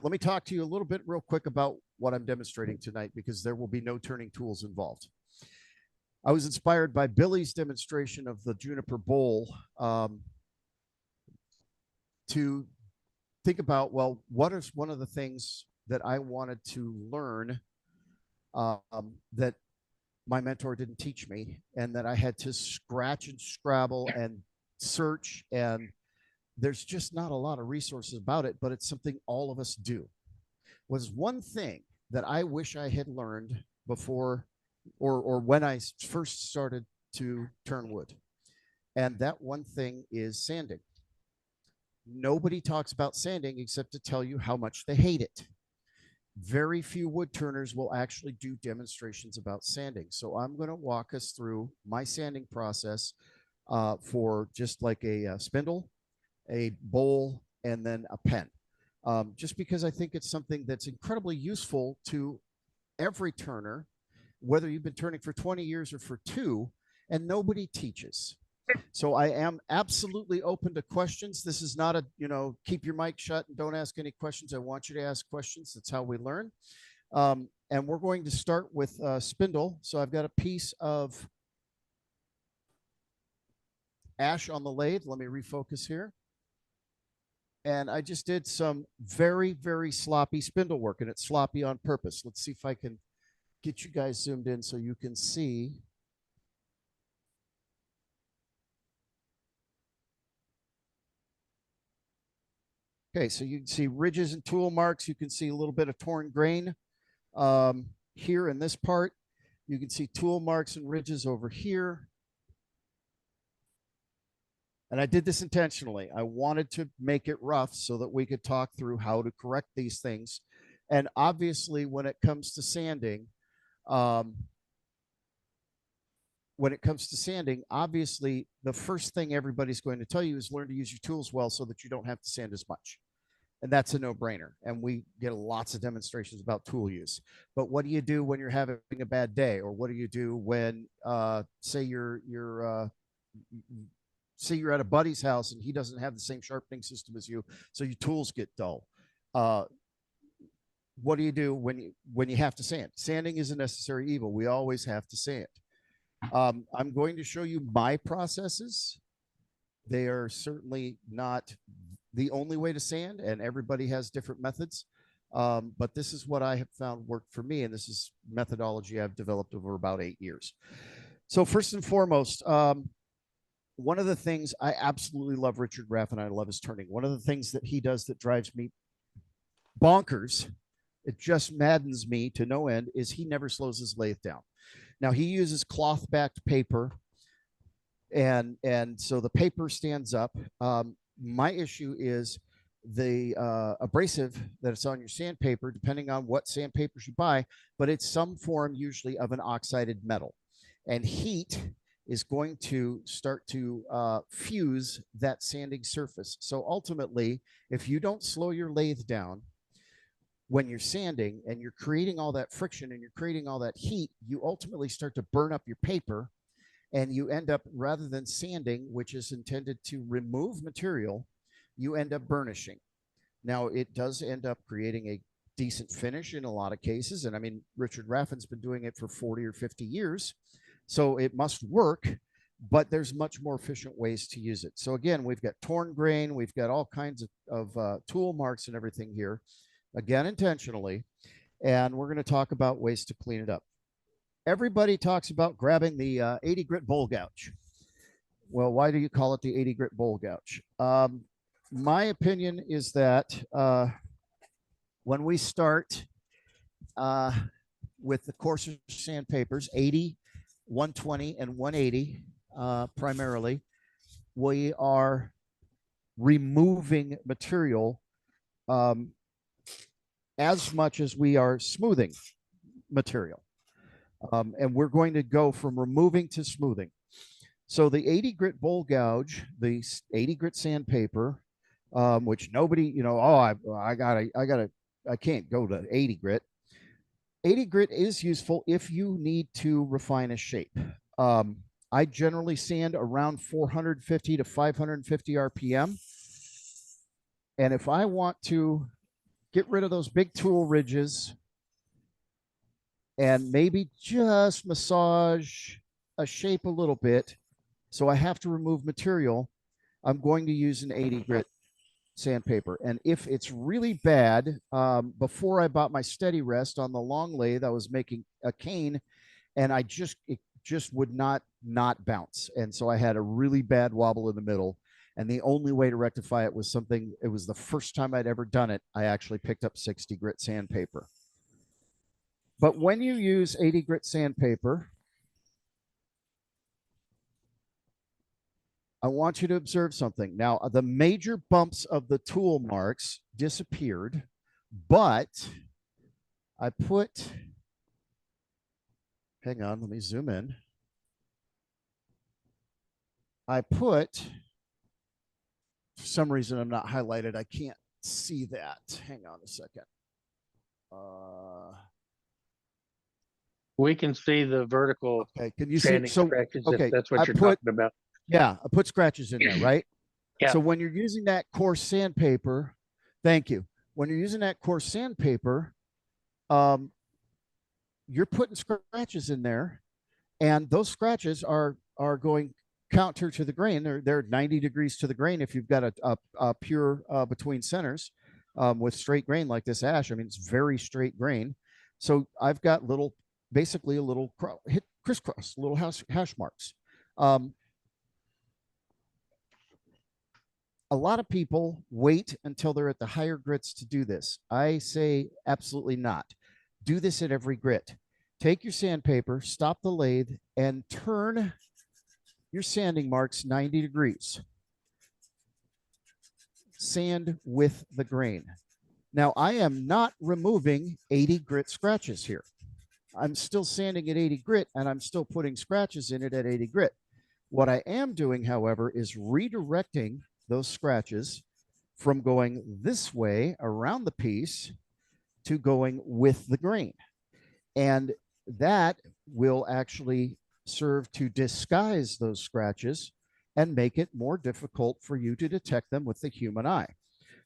let me talk to you a little bit real quick about what I'm demonstrating tonight, because there will be no turning tools involved. I was inspired by Billy's demonstration of the juniper bowl to think about, well, what is one of the things that I wanted to learn that my mentor didn't teach me, and that I had to scratch and scrabble and search, and there's just not a lot of resources about it, but it's something all of us do. Was one thing that I wish I had learned before, or when I first started to turn wood. And that one thing is sanding. Nobody talks about sanding except to tell you how much they hate it. Very few wood turners will actually do demonstrations about sanding. So I'm going to walk us through my sanding process for just like a spindle, a bowl, and then a pen. Just because I think it's something that's incredibly useful to every turner, whether you've been turning for 20 years or for 2, and nobody teaches. So I am absolutely open to questions. This is not a, keep your mic shut and don't ask any questions. I want you to ask questions. That's how we learn. And we're going to start with spindle. So I've got a piece of ash on the lathe. Let me refocus here. And I just did some very, very sloppy spindle work, and it's sloppy on purpose. Let's see if I can get you guys zoomed in so you can see. Okay, so you can see ridges and tool marks. You can see a little bit of torn grain here in this part. You can see tool marks and ridges over here. And I did this intentionally. I wanted to make it rough so that we could talk through how to correct these things. And obviously, when it comes to sanding, obviously, the first thing everybody's going to tell you is learn to use your tools well so that you don't have to sand as much. And that's a no-brainer. And we get lots of demonstrations about tool use. But what do you do when you're having a bad day? Or what do you do when, say you're at a buddy's house and he doesn't have the same sharpening system as you, so your tools get dull? What do you do when you have to sand? Sanding is a necessary evil. We always have to sand. I'm going to show you my processes. They are certainly not the only way to sand, and everybody has different methods. But this is what I have found worked for me, and this is methodology I've developed over about 8 years. So first and foremost, one of the things I absolutely love Richard Raff, and I love his turning. One of the things that he does that drives me bonkers, it just maddens me to no end, is he never slows his lathe down. Now, he uses cloth-backed paper, and so the paper stands up. My issue is the abrasive that's on your sandpaper, depending on what sandpapers you buy, but it's some form usually of an oxided metal. And heat is going to start to fuse that sanding surface. So ultimately, if you don't slow your lathe down when you're sanding and you're creating all that friction and you're creating all that heat, you ultimately start to burn up your paper, and you end up, rather than sanding, which is intended to remove material, you end up burnishing. Now, it does end up creating a decent finish in a lot of cases. And I mean, Richard Raffin's been doing it for 40 or 50 years. So it must work, but there's much more efficient ways to use it. So again, we've got torn grain, we've got all kinds of tool marks and everything here, again, intentionally. And we're going to talk about ways to clean it up. Everybody talks about grabbing the 80 grit bowl gouge. Well, why do you call it the 80 grit bowl gouge? My opinion is that when we start with the coarser sandpapers, 80, 120, and 180 primarily, we are removing material as much as we are smoothing material. And we're going to go from removing to smoothing. So the 80 grit bowl gouge, the 80 grit sandpaper, which nobody, I can't go to 80 grit. 80 grit is useful if you need to refine a shape. I generally sand around 450 to 550 RPM. And if I want to get rid of those big tool ridges and maybe just massage a shape a little bit. So I have to remove material. I'm going to use an 80 grit sandpaper. And if it's really bad, before I bought my steady rest on the long lathe, I was making a cane and it just would not bounce. And so I had a really bad wobble in the middle. And the only way to rectify it was it was the first time I'd ever done it. I actually picked up 60 grit sandpaper. But when you use 80 grit sandpaper, I want you to observe something. Now, the major bumps of the tool marks disappeared, but I put, hang on, let me zoom in. I put, for some reason I'm not highlighted. I can't see that. Hang on a second. We can see the vertical. Okay, can you see? So, scratches, okay, if that's what you're talking about. Yeah, I put scratches in there, right? Yeah. So when you're using that coarse sandpaper, thank you. When you're using that coarse sandpaper, you're putting scratches in there, and those scratches are going counter to the grain. They're 90 degrees to the grain if you've got a pure between centers with straight grain like this ash. I mean, it's very straight grain. So I've got basically a little crisscross, little hash marks. A lot of people wait until they're at the higher grits to do this. I say absolutely not. Do this at every grit. Take your sandpaper, stop the lathe, and turn your sanding marks 90 degrees. Sand with the grain. Now, I am not removing 80 grit scratches here. I'm still sanding at 80 grit, and I'm still putting scratches in it at 80 grit. What I am doing, however, is redirecting those scratches from going this way around the piece to going with the grain. And that will actually serve to disguise those scratches and make it more difficult for you to detect them with the human eye.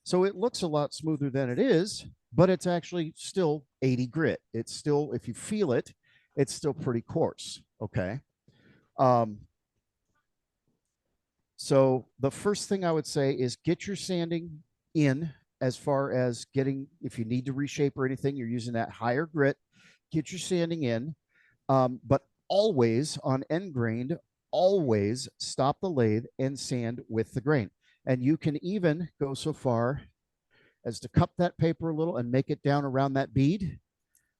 So it looks a lot smoother than it is, but it's actually still 80 grit. It's still, if you feel it, it's still pretty coarse. Okay. So the first thing I would say is get your sanding in, as far as getting, if you need to reshape or anything, you're using that higher grit, get your sanding in. But always on end grained, always stop the lathe and sand with the grain. And you can even go so far as to cup that paper a little and make it down around that bead.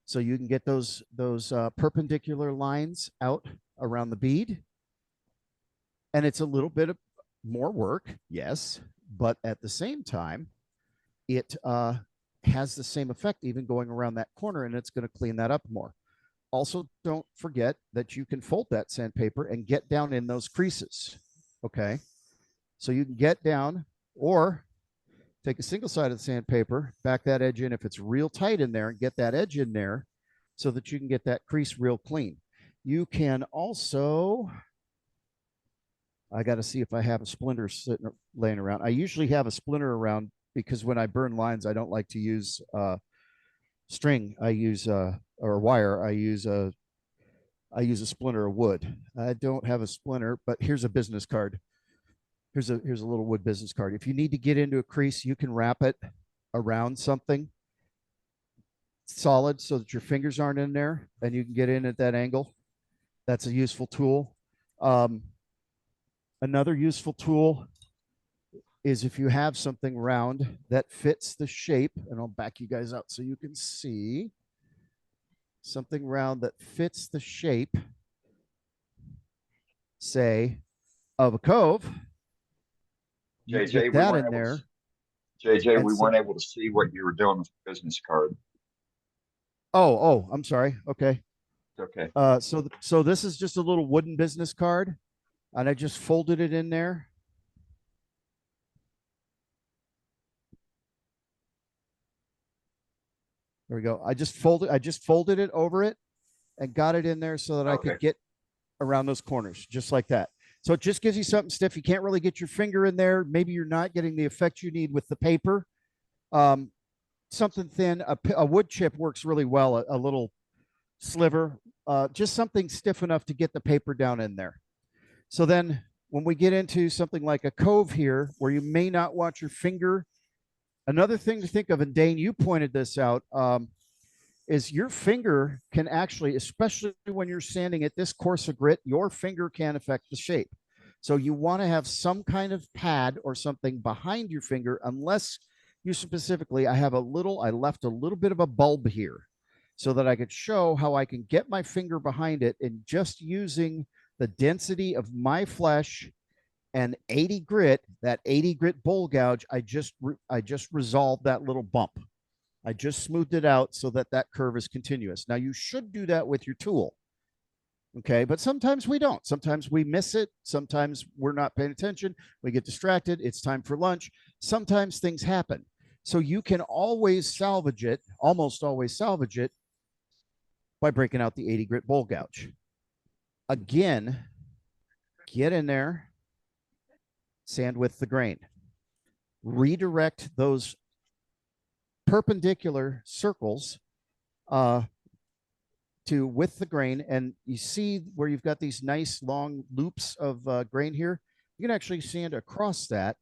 So you can get those perpendicular lines out around the bead. And it's a little bit of more work, yes, but at the same time, it has the same effect even going around that corner, and it's going to clean that up more. Also, don't forget that you can fold that sandpaper and get down in those creases, okay? So you can get down, or take a single sided sandpaper, back that edge in if it's real tight in there, and get that edge in there so that you can get that crease real clean. You can also, I got to see if I have a splinter sitting laying around. I usually have a splinter around because when I burn lines, I don't like to use string. I use or wire. I use a splinter of wood. I don't have a splinter, but here's a business card. Here's a little wood business card. If you need to get into a crease, you can wrap it around something solid so that your fingers aren't in there and you can get in at that angle. That's a useful tool. Another useful tool is if you have something round that fits the shape, and I'll back you guys out so you can see something round that fits the shape, say, of a cove. JJ, that in there. JJ, we weren't able to see what you were doing with the business card. Oh, I'm sorry. Okay. Okay. So this is just a little wooden business card, and I just folded it in there. There we go. I just folded it over it and got it in there so that I could get around those corners just like that. So it just gives you something stiff. You can't really get your finger in there. Maybe you're not getting the effect you need with the paper. something thin. A wood chip works really well. A little sliver, just something stiff enough to get the paper down in there. So then when we get into something like a cove here, where you may not want your finger, another thing to think of, and Dane, you pointed this out, is your finger can actually, especially when you're sanding at this coarse of grit, your finger can affect the shape. So you want to have some kind of pad or something behind your finger, unless you specifically, I left a little bit of a bulb here so that I could show how I can get my finger behind it, and just using the density of my flesh and 80 grit, that 80 grit bowl gouge, I just resolved that little bump. I just smoothed it out so that that curve is continuous. Now you should do that with your tool. Okay, but sometimes we don't. Sometimes we miss it. Sometimes we're not paying attention. We get distracted. It's time for lunch. Sometimes things happen. So you can always salvage it, almost always salvage it, by breaking out the 80 grit bowl gouge. Again, get in there, sand with the grain. Redirect those perpendicular circles to with the grain, and you see where you've got these nice long loops of grain here. You can actually sand across that,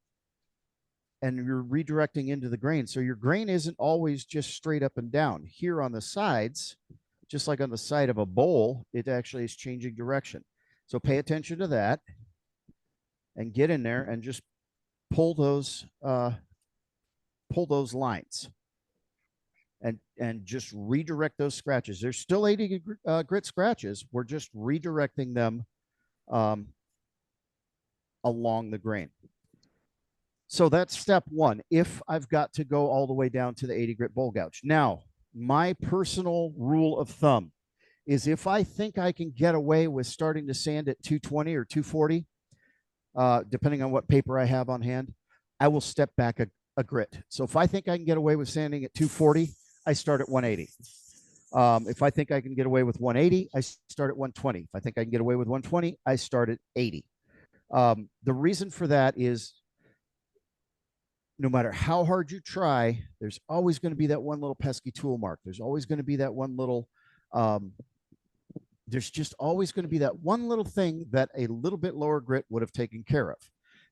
and you're redirecting into the grain. So your grain isn't always just straight up and down. Here on the sides, just like on the side of a bowl, it actually is changing direction. So pay attention to that and get in there and just pull those lines. And just redirect those scratches. There's still 80 grit scratches. We're just redirecting them along the grain. So that's step one, if I've got to go all the way down to the 80 grit bowl gouge. Now, my personal rule of thumb is, if I think I can get away with starting to sand at 220 or 240, depending on what paper I have on hand, I will step back a grit. So if I think I can get away with sanding at 240, I start at 180. If I think I can get away with 180, I start at 120. If I think I can get away with 120, I start at 80. The reason for that is, no matter how hard you try, there's always going to be that one little pesky tool mark. There's always going to be that one little, there's just always going to be that one little thing that a little bit lower grit would have taken care of.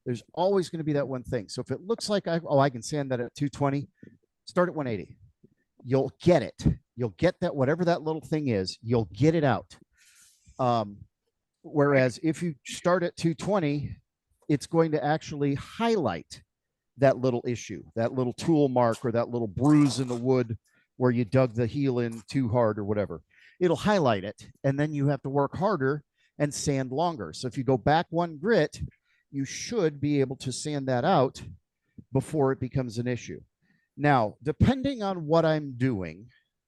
There's always going to be that one thing. So if it looks like I can sand that at 220, start at 180. You'll get it. You'll get that, whatever that little thing is, you'll get it out. Whereas if you start at 220, it's going to actually highlight that little issue, that little tool mark, or that little bruise in the wood where you dug the heel in too hard or whatever. It'll highlight it, and then you have to work harder and sand longer. So if you go back one grit, you should be able to sand that out before it becomes an issue. Now, depending on what I'm doing,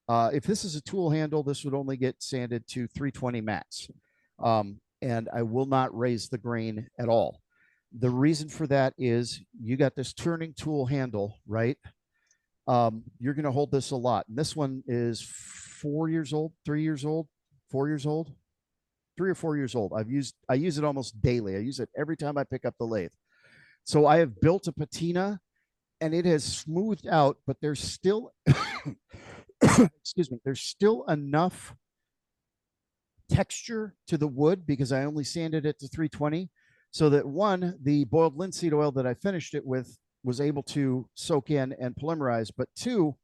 if this is a tool handle, this would only get sanded to 320 max. And I will not raise the grain at all. The reason for that is, you got this turning tool handle, right? You're going to hold this a lot. And this one is 4 years old, 3 years old, 4 years old, 3 or 4 years old. I use it almost daily. I use it every time I pick up the lathe. So I have built a patina, and it has smoothed out, but there's still, excuse me, there's still enough texture to the wood, because I only sanded it to 320, so that one, the boiled linseed oil that I finished it with was able to soak in and polymerize, but two,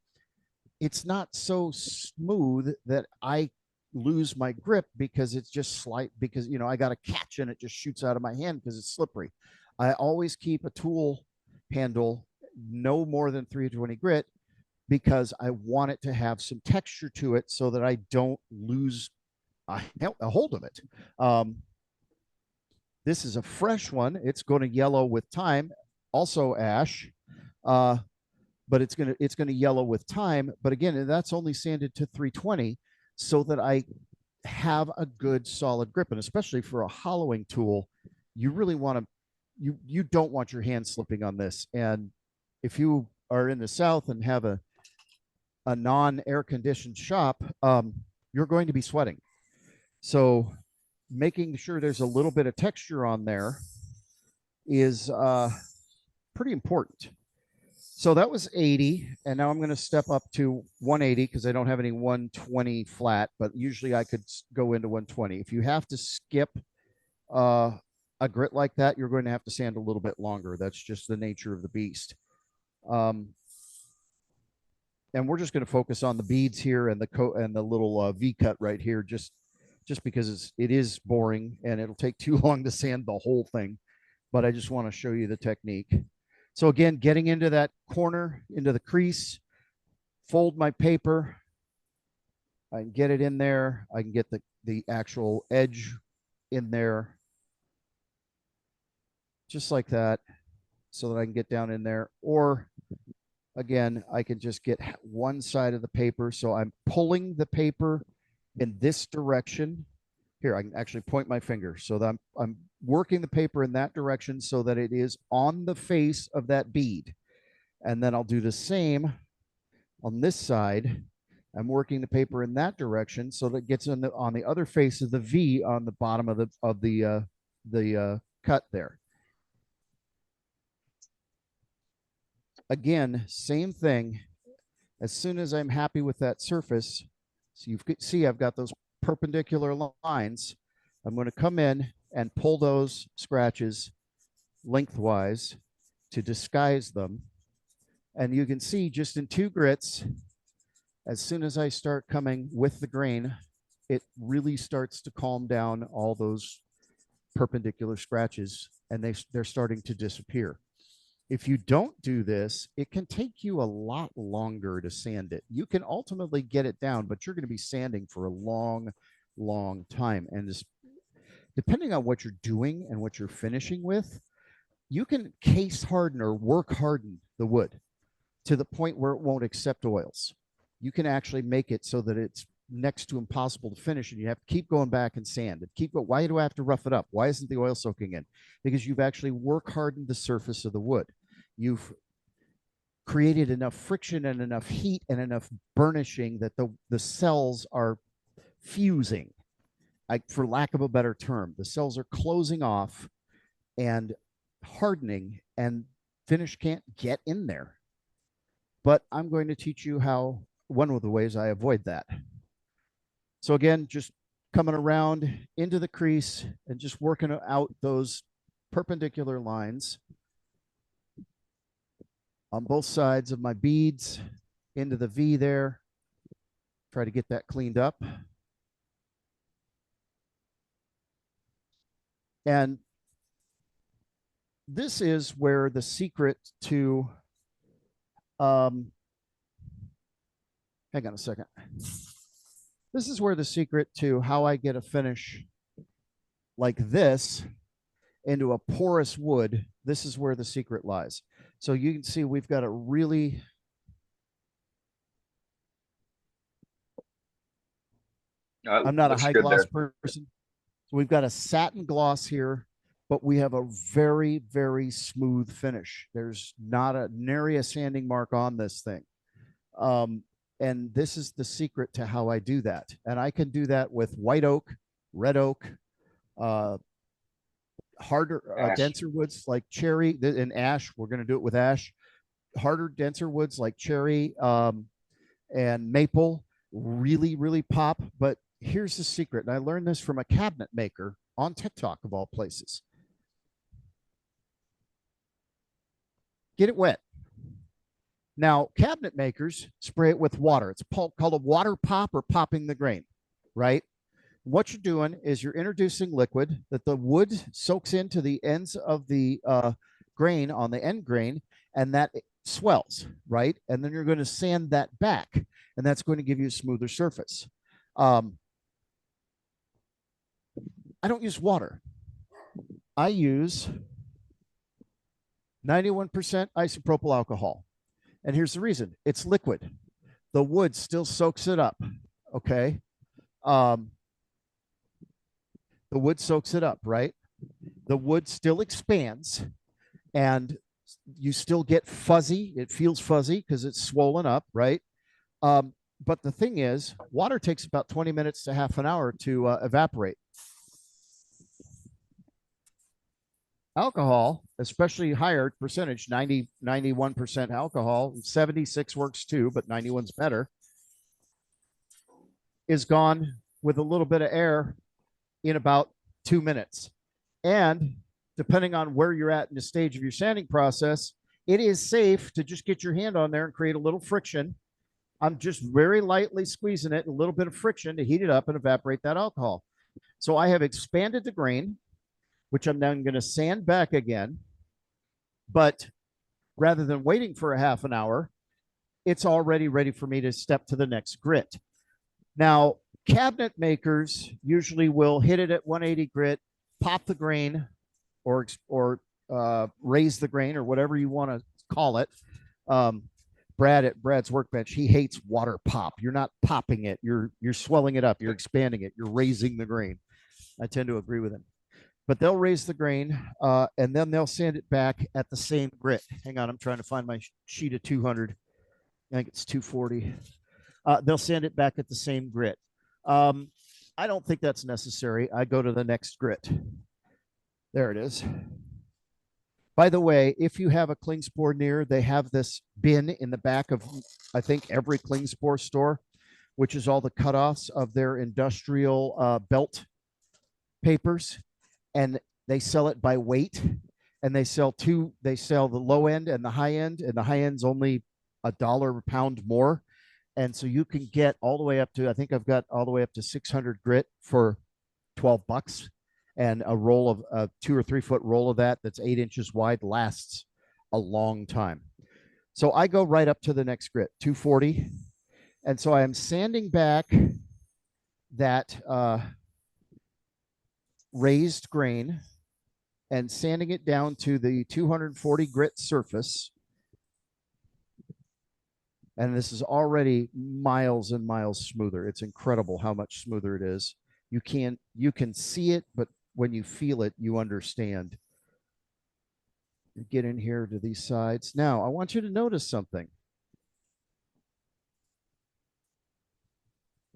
it's not so smooth that I lose my grip, because it's just slight, because, you know, I got a catch and it just shoots out of my hand because it's slippery. I always keep a tool handle no more than 320 grit, because I want it to have some texture to it so that I don't lose a hold of it. This is a fresh one. It's going to yellow with time. Also ash, but it's going to yellow with time. But again, that's only sanded to 320, so that I have a good solid grip. And especially for a hollowing tool, you really want to, you don't want your hand slipping on this. And if you are in the South and have a non-air conditioned shop, you're going to be sweating. So making sure there's a little bit of texture on there is pretty important. So that was 80. And now I'm going to step up to 180 because I don't have any 120 flat, but usually I could go into 120. If you have to skip a grit like that, you're going to have to sand a little bit longer. That's just the nature of the beast. And we're just going to focus on the beads here and the little V cut right here, just because it is boring and it'll take too long to sand the whole thing. But I just want to show you the technique. So again, getting into that corner, into the crease, fold my paper. I can get it in there. I can get the actual edge in there, just like that, so that I can get down in there. Or again, I can just get one side of the paper. So I'm pulling the paper in this direction. Here, I can actually point my finger so that I'm working the paper in that direction so that it is on the face of that bead. And then I'll do the same on this side. I'm working the paper in that direction so that it gets on the other face of the V on the bottom of the cut there. Again, same thing. As soon as I'm happy with that surface, so you see I've got those perpendicular lines. I'm going to come in and pull those scratches lengthwise to disguise them. And you can see just in 2 grits, as soon as I start coming with the grain, it really starts to calm down all those perpendicular scratches, and they're starting to disappear. If you don't do this, it can take you a lot longer to sand it. You can ultimately get it down, but you're going to be sanding for a long, long time. And just depending on what you're doing and what you're finishing with, you can case harden or work harden the wood to the point where it won't accept oils. You can actually make it so that it's next to impossible to finish, and you have to keep going back and sand and keep going. Why do I have to rough it up? Why isn't the oil soaking in? Because you've actually work hardened the surface of the wood. You've created enough friction and enough heat and enough burnishing that the cells are fusing. For lack of a better term, the cells are closing off and hardening, and finish can't get in there. But I'm going to teach you how, one of the ways I avoid that. So again, just coming around into the crease and just working out those perpendicular lines on both sides of my beads into the V there. Try to get that cleaned up. And this is where the secret to, hang on a second. This is where the secret to how I get a finish like this into a porous wood, this is where the secret lies. So you can see we've got a really I'm not a high gloss person. So we've got a satin gloss here, but we have a very, very smooth finish. There's not a nary a sanding mark on this thing. And this is the secret to how I do that. And I can do that with white oak, red oak, harder, denser woods like cherry and ash. We're going to do it with ash. Harder, denser woods like cherry and maple really, really pop. But here's the secret. And I learned this from a cabinet maker on TikTok, of all places. Get it wet. Now, cabinet makers spray it with water. It's called a water pop or popping the grain, right? What you're doing is you're introducing liquid that the wood soaks into the ends of the grain on the end grain, and that swells, right? And then you're going to sand that back, and that's going to give you a smoother surface. I don't use water. I use 91% isopropyl alcohol. And here's the reason. It's liquid. The wood still soaks it up, okay? The wood soaks it up, right? The wood still expands, and you still get fuzzy. It feels fuzzy because it's swollen up, right? But the thing is, water takes about 20 minutes to half an hour to evaporate. alcohol, especially higher percentage, 91% alcohol, 76 works too, but 91's better, is gone with a little bit of air in about 2 minutes. And depending on where you're at in the stage of your sanding process, it is safe to just get your hand on there and create a little friction. I'm just very lightly squeezing it, a little bit of friction to heat it up and evaporate that alcohol. So I have expanded the grain, which I'm then going to sand back again. But rather than waiting for a half an hour, it's already ready for me to step to the next grit. Now, cabinet makers usually will hit it at 180 grit, pop the grain, or raise the grain, or whatever you want to call it. Brad at Brad's workbench, he hates water pop. You're not popping it. You're swelling it up. You're expanding it. You're raising the grain. I tend to agree with him. But they'll raise the grain, and then they'll sand it back at the same grit. Hang on, I'm trying to find my sheet of 200. I think it's 240. They'll sand it back at the same grit. I don't think that's necessary. I go to the next grit. There it is. By the way, if you have a Klingspor near, they have this bin in the back of, I think, every Klingspor store, which is all the cutoffs of their industrial belt papers. And they sell it by weight. And they sell the low end and the high end. And the high end's only $1 a pound more. And so you can get all the way up to, I think I've got all the way up to 600 grit for $12. And a roll of a 2 or 3 foot roll of that's 8 inches wide lasts a long time. So I go right up to the next grit, 240. And so I am sanding back that raised grain and sanding it down to the 240 grit surface. And this is already miles and miles smoother. It's incredible how much smoother it is. You can see it, but when you feel it, you understand. Get in here to these sides. Now, I want you to notice something.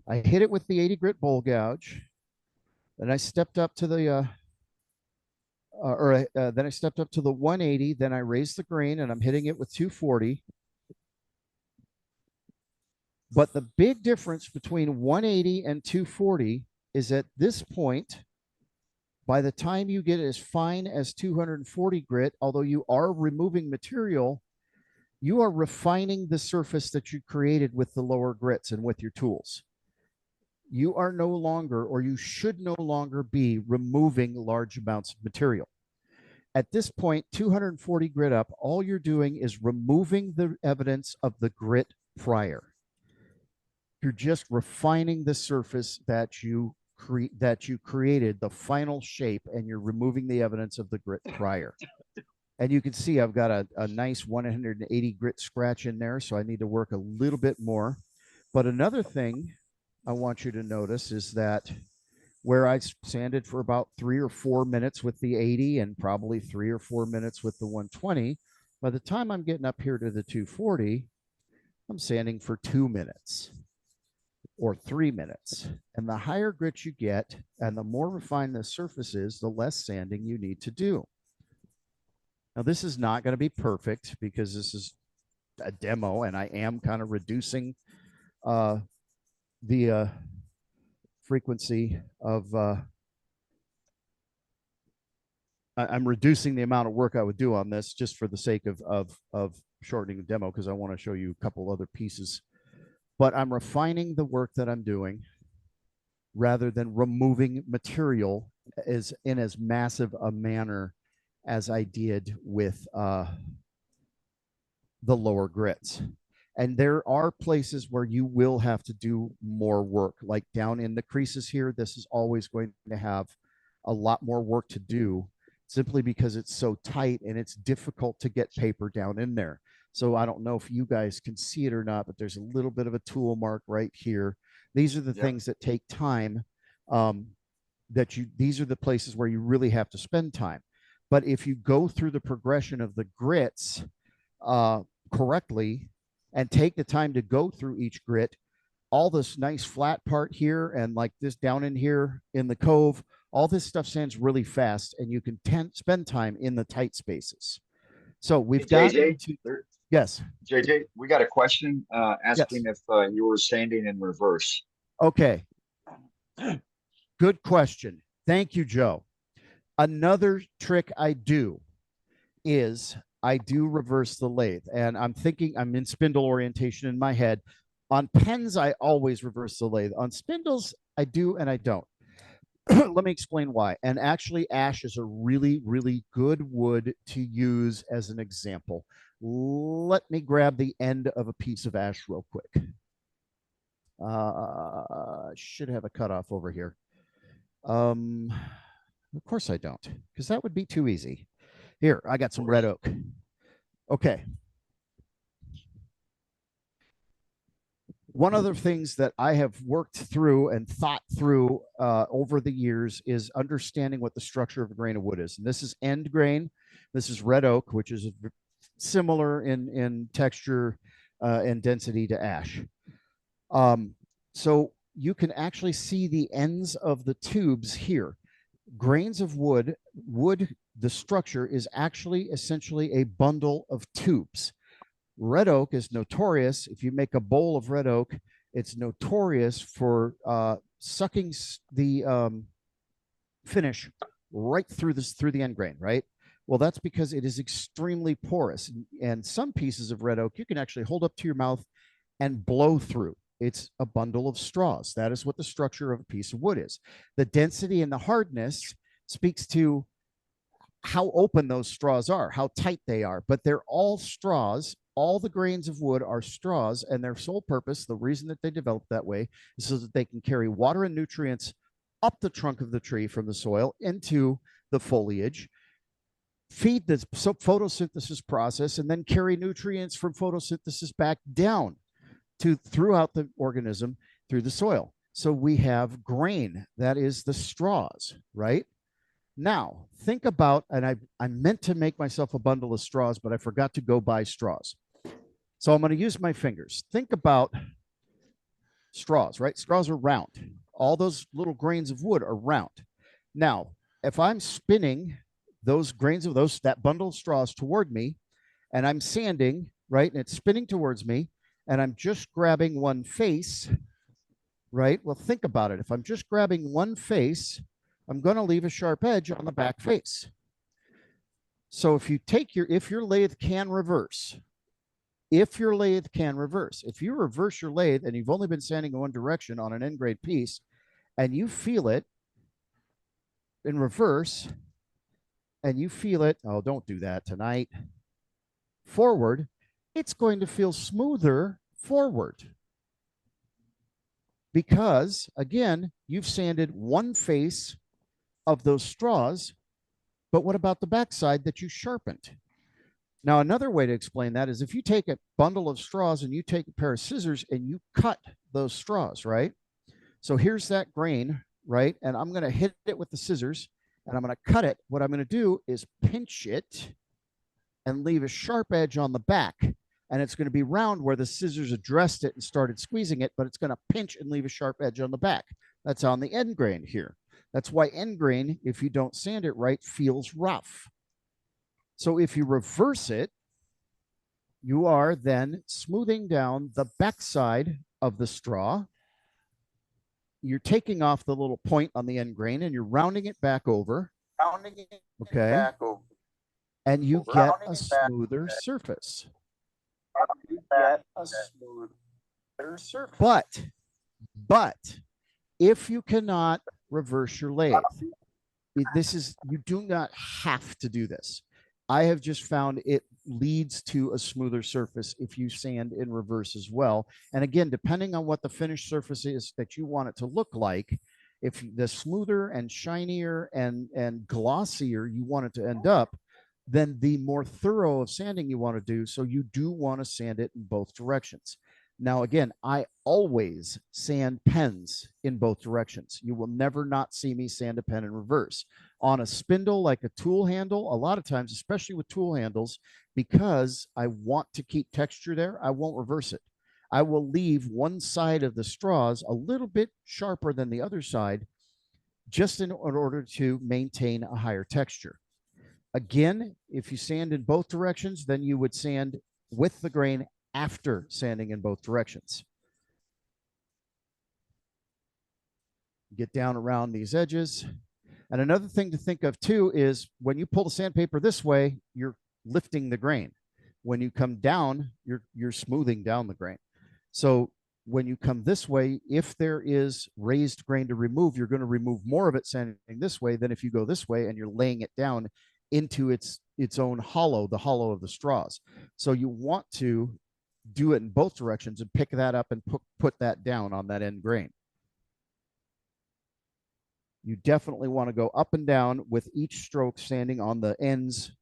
I hit it with the 80 grit bowl gouge. Then I stepped up to the then I stepped up to the 180. Then I raised the grain, and I'm hitting it with 240. But the big difference between 180 and 240 is at this point, by the time you get as fine as 240 grit, although you are removing material, you are refining the surface that you created with the lower grits and with your tools. You are no longer, or you should no longer be, removing large amounts of material. At this point, 240 grit up, all you're doing is removing the evidence of the grit prior. You're just refining the surface that you created, the final shape, and you're removing the evidence of the grit prior. And you can see I've got a nice 180 grit scratch in there, so I need to work a little bit more. But another thing I want you to notice is that where I sanded for about 3 or 4 minutes with the 80 and probably 3 or 4 minutes with the 120, by the time I'm getting up here to the 240, I'm sanding for 2 minutes. Or 3 minutes. And the higher grit you get and the more refined the surface is, the less sanding you need to do. Now, this is not going to be perfect because this is a demo and I am kind of reducing the frequency of I'm reducing the amount of work I would do on this just for the sake of shortening the demo, because I want to show you a couple other pieces. But I'm refining the work that I'm doing rather than removing material in as massive a manner as I did with the lower grits. And there are places where you will have to do more work, like down in the creases here. This is always going to have a lot more work to do, simply because it's so tight and it's difficult to get paper down in there. So I don't know if you guys can see it or not, but there's a little bit of a tool mark right here. These are the things that take time. These are the places where you really have to spend time. But if you go through the progression of the grits correctly and take the time to go through each grit, all this nice flat part here and like this down in here in the cove, All this stuff sands really fast, and you can spend time in the tight spaces. So we've got JJ, yes. JJ, we got a question asking Yes. if you were sanding in reverse. Okay. Good question. Thank you, Joe. Another trick I do is I do reverse the lathe, and I'm in spindle orientation in my head. On pens, I always reverse the lathe. On spindles, I do and I don't. Let me explain why. And actually, ash is a really, really good wood to use as an example. Let me grab the end of a piece of ash real quick. Should have a cutoff over here. Of course I don't, because that would be too easy. Here, I got some red oak. Okay. One of the things that I have worked through and thought through over the years is understanding what the structure of a grain of wood is. And this is end grain. This is red oak, which is similar in texture and density to ash. So you can actually see the ends of the tubes here. Grains of wood, the structure is actually essentially a bundle of tubes. Red oak is notorious. If you make a bowl of red oak, it's notorious for sucking the finish right through the end grain, right? Well, that's because it is extremely porous. And some pieces of red oak you can actually hold up to your mouth and blow through. It's a bundle of straws. That is what the structure of a piece of wood is. The density and the hardness speaks to how open those straws are, how tight they are, but they're all straws. All the grains of wood are straws, and their sole purpose, the reason that they develop that way, is so that they can carry water and nutrients up the trunk of the tree from the soil into the foliage, feed the photosynthesis process, and then carry nutrients from photosynthesis back down throughout the organism through the soil. So we have grain, that is the straws, right? Now, think about, and I meant to make myself a bundle of straws, but I forgot to go buy straws. So I'm going to use my fingers. Think about straws, right? Straws are round. All those little grains of wood are round. Now, if I'm spinning those grains of that bundle of straws toward me, and I'm sanding, right, and it's spinning towards me, and I'm just grabbing one face, right? Well, think about it. If I'm just grabbing one face, I'm going to leave a sharp edge on the back face. So if your lathe can reverse, if you reverse your lathe and you've only been sanding in one direction on an end grade piece, and you feel it in reverse, and you feel it, oh, don't do that tonight, forward, it's going to feel smoother forward. Because, again, you've sanded one face of those straws, but what about the backside that you sharpened? Now, another way to explain that is if you take a bundle of straws and you take a pair of scissors and you cut those straws, right? So here's that grain, right? And I'm going to hit it with the scissors and I'm going to cut it. What I'm going to do is pinch it and leave a sharp edge on the back. And it's going to be round where the scissors addressed it and started squeezing it, but it's going to pinch and leave a sharp edge on the back. That's on the end grain here. That's why end grain, if you don't sand it right, feels rough. So if you reverse it, you are then smoothing down the backside of the straw. You're taking off the little point on the end grain and you're rounding it back over. Okay. And you get a smoother surface. But if you cannot reverse your lathe, you do not have to do this. I have just found it leads to a smoother surface if you sand in reverse as well. And again, depending on what the finished surface is that you want it to look like, if the smoother and shinier and glossier you want it to end up, then the more thorough of sanding you want to do. So you do want to sand it in both directions. Now, again, I always sand pens in both directions. You will never not see me sand a pen in reverse. On a spindle, like a tool handle, a lot of times, especially with tool handles, because I want to keep texture there, I won't reverse it. I will leave one side of the straws a little bit sharper than the other side, just in order to maintain a higher texture. Again, if you sand in both directions, then you would sand with the grain after sanding in both directions. Get down around these edges. And another thing to think of too is when you pull the sandpaper this way, you're lifting the grain. When you come down, you're smoothing down the grain. So when you come this way, if there is raised grain to remove, you're going to remove more of it sanding this way than if you go this way and you're laying it down into its own hollow, the hollow of the straws. So you want to do it in both directions and pick that up and put that down on that end grain. You definitely want to go up and down with each stroke sanding on the ends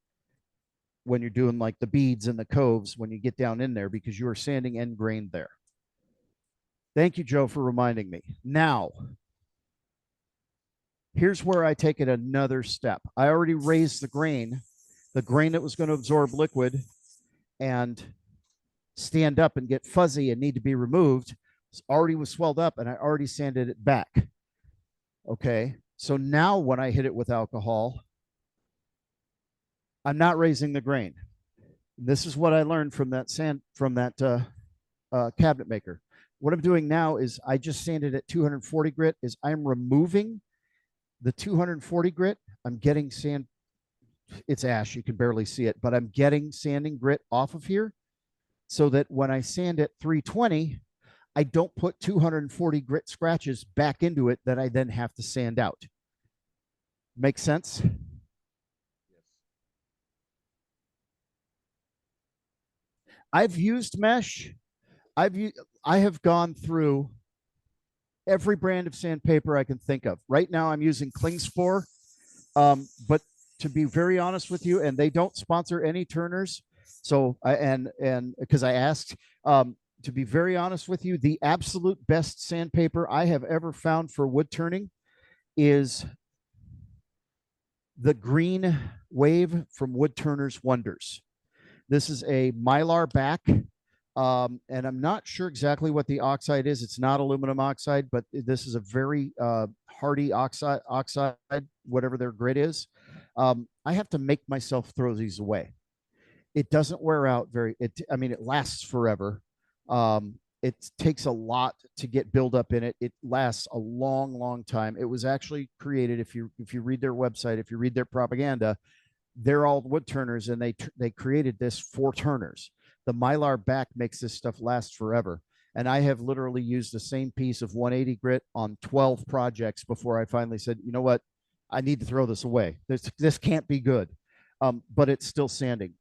when you're doing like the beads and the coves when you get down in there, because you are sanding end grain there. Thank you, Joe, for reminding me. Now, here's where I take it another step. I already raised the grain that was going to absorb liquid and stand up and get fuzzy and need to be removed. It already was swelled up and I already sanded it back. Okay, so now when I hit it with alcohol, I'm not raising the grain. This is what I learned from that cabinet maker. What I'm doing now is I just sanded at 240 grit. Is I'm removing the 240 grit. I'm getting sand. It's ash. You can barely see it, but I'm getting sanding grit off of here so that when I sand at 320, I don't put 240 grit scratches back into it that I then have to sand out. Make sense? I've used mesh. I have gone through every brand of sandpaper I can think of. Right now I'm using Klingspor, but to be very honest with you, and they don't sponsor any turners. So because I asked, to be very honest with you, the absolute best sandpaper I have ever found for wood turning is the Green Wave from Woodturners Wonders. This is a Mylar back, and I'm not sure exactly what the oxide is. It's not aluminum oxide, but this is a very hardy oxide, whatever their grit is. I have to make myself throw these away. It doesn't wear out it lasts forever. It takes a lot to get build up in it. It lasts a long, long time. It was actually created, if you read their website, if you read their propaganda, they're all wood turners, and they created this for turners. The Mylar back makes this stuff last forever. And I have literally used the same piece of 180 grit on 12 projects before I finally said, you know what, I need to throw this away. This can't be good. But it's still sanding.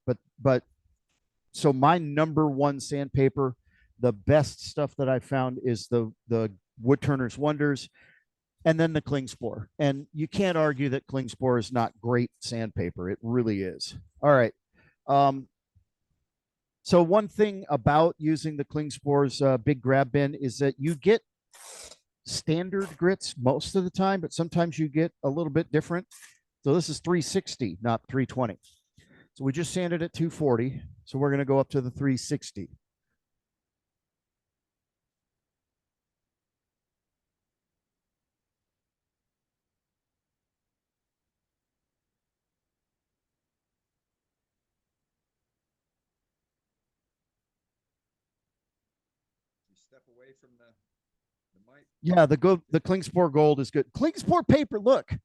But so my number one sandpaper, the best stuff that I found is the Woodturners Wonders, and then the Klingspor. And you can't argue that Klingspor is not great sandpaper. It really is. All right. So one thing about using the Klingspor's big grab bin is that you get standard grits most of the time, but sometimes you get a little bit different. So this is 360, not 320. So we just sanded at 240. So we're going to go up to the 360. Step away from the mic. Yeah, the Klingspor Gold is good. Klingspor paper, look.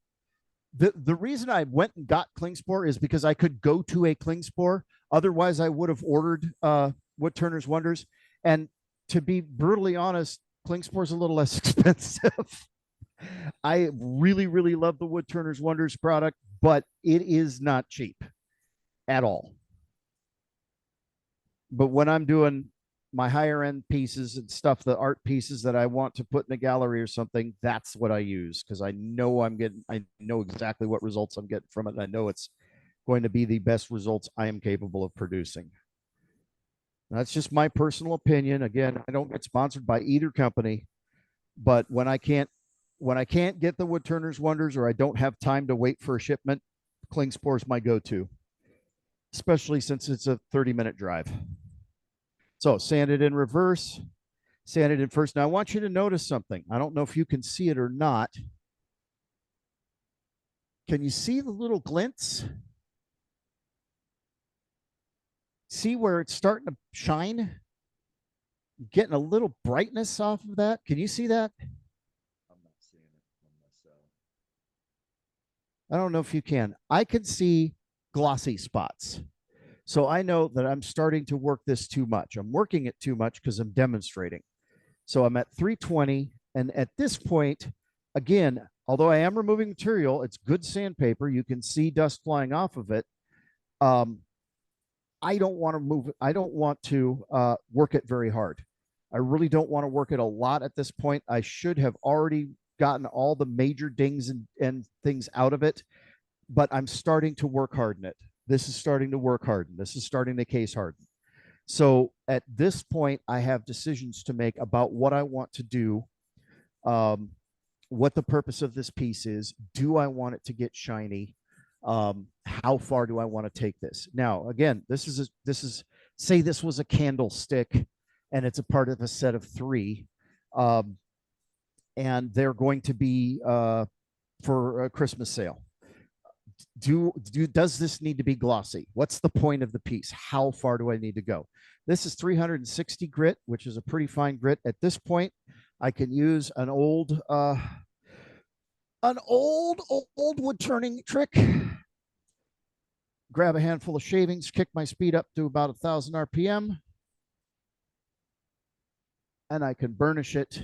The reason I went and got Klingspor is because I could go to a Klingspor. Otherwise, I would have ordered Woodturners Wonders. And to be brutally honest, Klingspor is a little less expensive. I really, really love the Woodturners Wonders product, but it is not cheap at all. But when I'm doing my higher end pieces and stuff, the art pieces that I want to put in a gallery or something, that's what I use, because I know I know exactly what results I'm getting from it. And I know it's going to be the best results I am capable of producing. That's just my personal opinion. Again, I don't get sponsored by either company, but when I can't get the Woodturners Wonders, or I don't have time to wait for a shipment, Klingspor is my go-to, especially since it's a 30-minute drive. So sand it in reverse, sand it in first. Now I want you to notice something. I don't know if you can see it or not. Can you see the little glints? See where it's starting to shine? Getting a little brightness off of that. Can you see that? I'm not seeing it on myself. I don't know if you can. I can see glossy spots. So I know that I'm starting to work this too much. I'm working it too much because I'm demonstrating. So I'm at 320. And at this point, again, although I am removing material, it's good sandpaper. You can see dust flying off of it. I don't want to move it. I don't want to work it very hard. I really don't want to work it a lot at this point. I should have already gotten all the major dings and things out of it, but I'm starting to work harden it. This is starting to work harden. This is starting to case harden. So at this point, I have decisions to make about what I want to do, what the purpose of this piece is. Do I want it to get shiny? How far do I want to take this? Now, again, this is say this was a candlestick and it's a part of a set of 3. And they're going to be for a Christmas sale. Does this need to be glossy? What's the point of the piece? How far do I need to go? This is 360 grit, which is a pretty fine grit. At this point, I can use an old wood turning trick. Grab a handful of shavings, kick my speed up to about 1,000 RPM, and I can burnish it.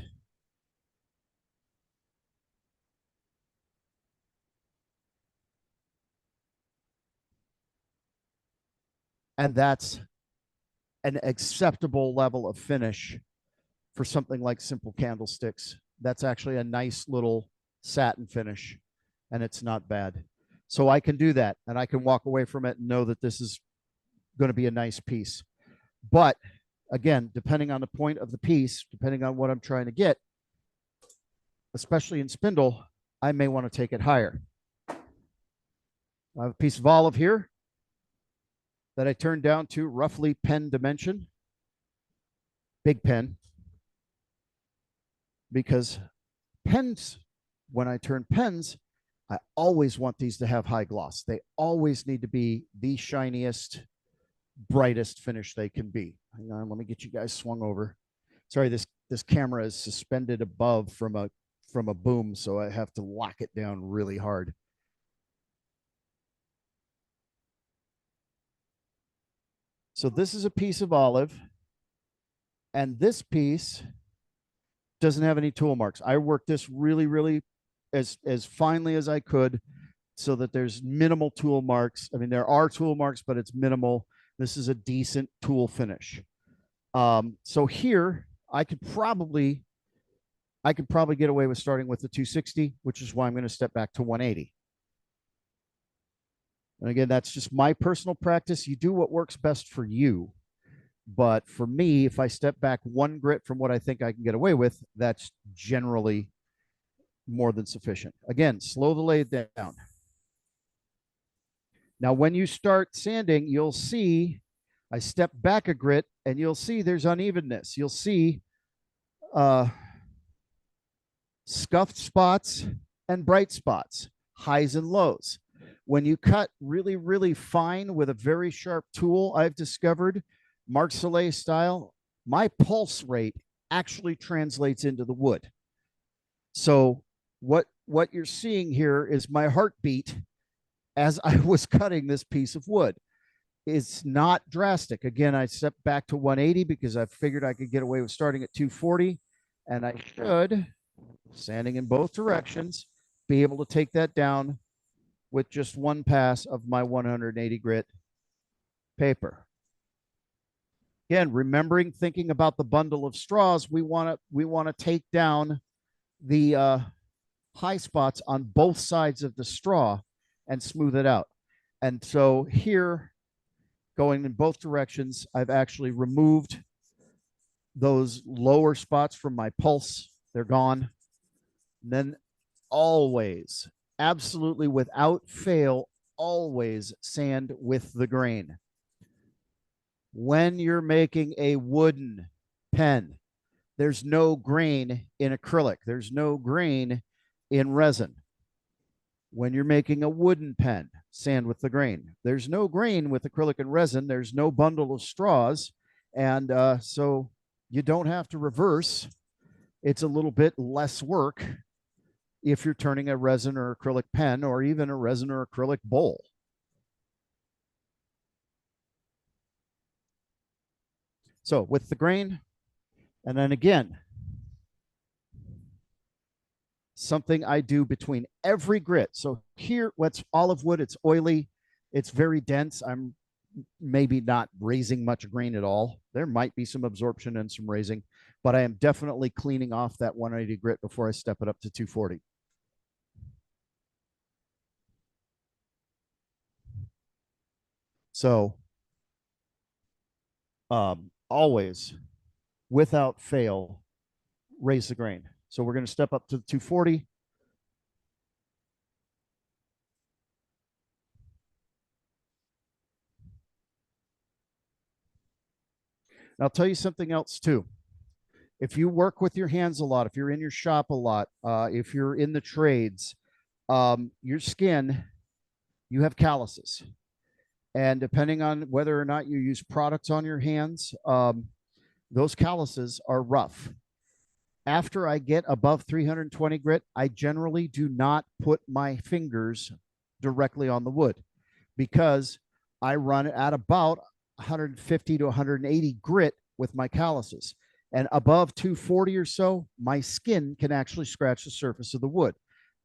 And that's an acceptable level of finish for something like simple candlesticks. That's actually a nice little satin finish, and it's not bad. So I can do that, and I can walk away from it and know that this is going to be a nice piece. But again, depending on the point of the piece, depending on what I'm trying to get, especially in spindle, I may want to take it higher. I have a piece of olive here that I turned down to roughly pen dimension, big pen, because pens, when I turn pens, I always want these to have high gloss. They always need to be the shiniest, brightest finish they can be. Hang on, let me get you guys swung over. Sorry, this camera is suspended above from a boom, so I have to lock it down really hard. So this is a piece of olive, and this piece doesn't have any tool marks. I worked this really as finely as I could so that there's minimal tool marks. I mean, there are tool marks, but it's minimal. This is a decent tool finish. So here I could probably get away with starting with the 260, which is why I'm going to step back to 180. And again, that's just my personal practice. You do what works best for you. But for me, if I step back 1 grit from what I think I can get away with, that's generally more than sufficient. Again, slow the lathe down. Now, when you start sanding, you'll see I step back a grit and you'll see there's unevenness. You'll see scuffed spots and bright spots, highs and lows. When you cut really fine with a very sharp tool, I've discovered, Mark Soleil style, my pulse rate actually translates into the wood. So what you're seeing here is my heartbeat as I was cutting this piece of wood. It's not drastic. Again, I stepped back to 180 because I figured I could get away with starting at 240, and I should, sanding in both directions, be able to take that down with just 1 pass of my 180 grit paper. Again, remembering, thinking about the bundle of straws, we want to take down the high spots on both sides of the straw and smooth it out. And so here, going in both directions, I've actually removed those lower spots from my pulse. They're gone. And then always, absolutely without fail, always sand with the grain. When you're making a wooden pen, there's no grain in acrylic. There's no grain in resin. When you're making a wooden pen, sand with the grain. There's no grain with acrylic and resin. There's no bundle of straws. And so you don't have to reverse. It's a little bit less work if you're turning a resin or acrylic pen or even a resin or acrylic bowl. So with the grain, and then again, something I do between every grit. So here, what's olive wood, it's oily, it's very dense. I'm maybe not raising much grain at all. There might be some absorption and some raising, but I am definitely cleaning off that 180 grit before I step it up to 240. So always, without fail, raise the grain. So we're going to step up to 240. And I'll tell you something else too. If you work with your hands a lot, if you're in your shop a lot, if you're in the trades, your skin, you have calluses. And depending on whether or not you use products on your hands, those calluses are rough. After I get above 320 grit, I generally do not put my fingers directly on the wood because I run at about 150 to 180 grit with my calluses. And above 240 or so, my skin can actually scratch the surface of the wood.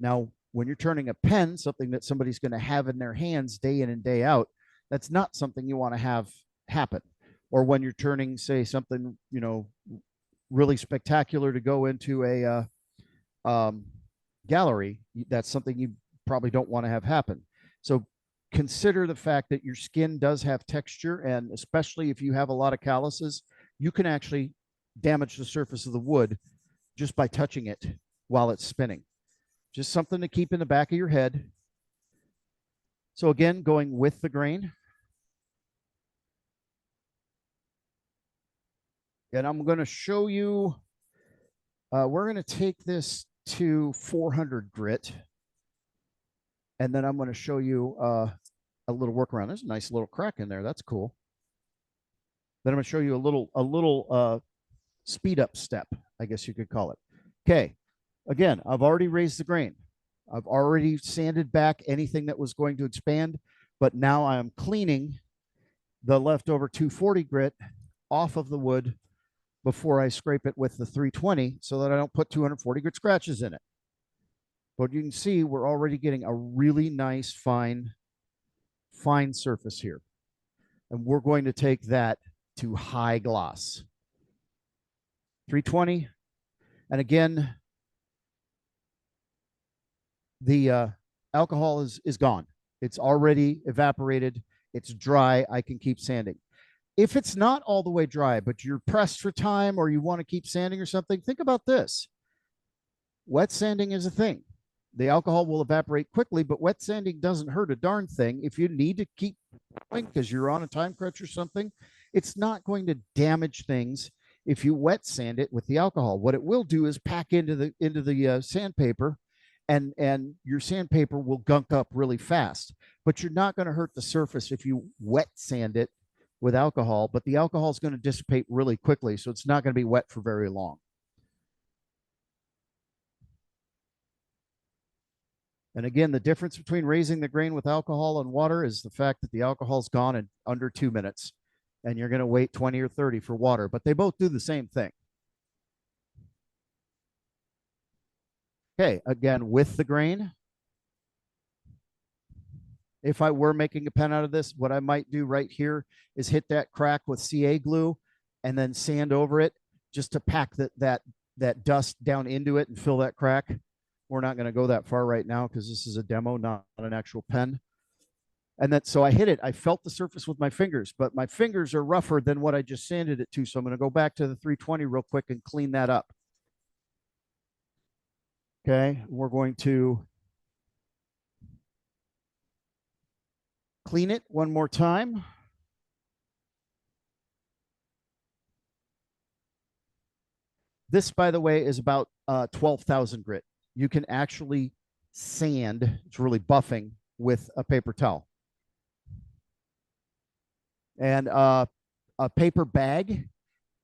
Now, when you're turning a pen, something that somebody's going to have in their hands day in and day out, that's not something you want to have happen. Or when you're turning, say, something, you know, really spectacular to go into a gallery, that's something you probably don't want to have happen. So consider the fact that your skin does have texture, and especially if you have a lot of calluses, you can actually damage the surface of the wood just by touching it while it's spinning. Just something to keep in the back of your head. So again, going with the grain. And I'm going to show you, we're going to take this to 400 grit. And then I'm going to show you a little workaround. There's a nice little crack in there. That's cool. Then I'm going to show you a little speed up step, I guess you could call it. Okay. Again, I've already raised the grain. I've already sanded back anything that was going to expand, but now I'm cleaning the leftover 240 grit off of the wood before I scrape it with the 320 so that I don't put 240 grit scratches in it. But you can see we're already getting a really nice fine surface here. And we're going to take that to high gloss. 320. And again, the alcohol is gone. It's already evaporated. It's dry. I can keep sanding. If it's not all the way dry, but you're pressed for time or you want to keep sanding or something, think about this. Wet sanding is a thing. The alcohol will evaporate quickly, but wet sanding doesn't hurt a darn thing. If you need to keep going because you're on a time crunch or something, it's not going to damage things if you wet sand it with the alcohol. What it will do is pack into the sandpaper, and your sandpaper will gunk up really fast. But you're not going to hurt the surface if you wet sand it with alcohol, but the alcohol is going to dissipate really quickly, so it's not going to be wet for very long. And again, the difference between raising the grain with alcohol and water is the fact that the alcohol's gone in under 2 minutes, and you're going to wait 20 or 30 for water, but they both do the same thing. Okay, again, with the grain. If I were making a pen out of this, what I might do right here is hit that crack with CA glue and then sand over it just to pack that dust down into it and fill that crack. We're not going to go that far right now because this is a demo, not an actual pen. And then, so I hit it. I felt the surface with my fingers, but my fingers are rougher than what I just sanded it to. So I'm going to go back to the 320 real quick and clean that up. Okay, we're going to clean it one more time. This, by the way, is about 12,000 grit. You can actually sand, it's really buffing with a paper towel. And a paper bag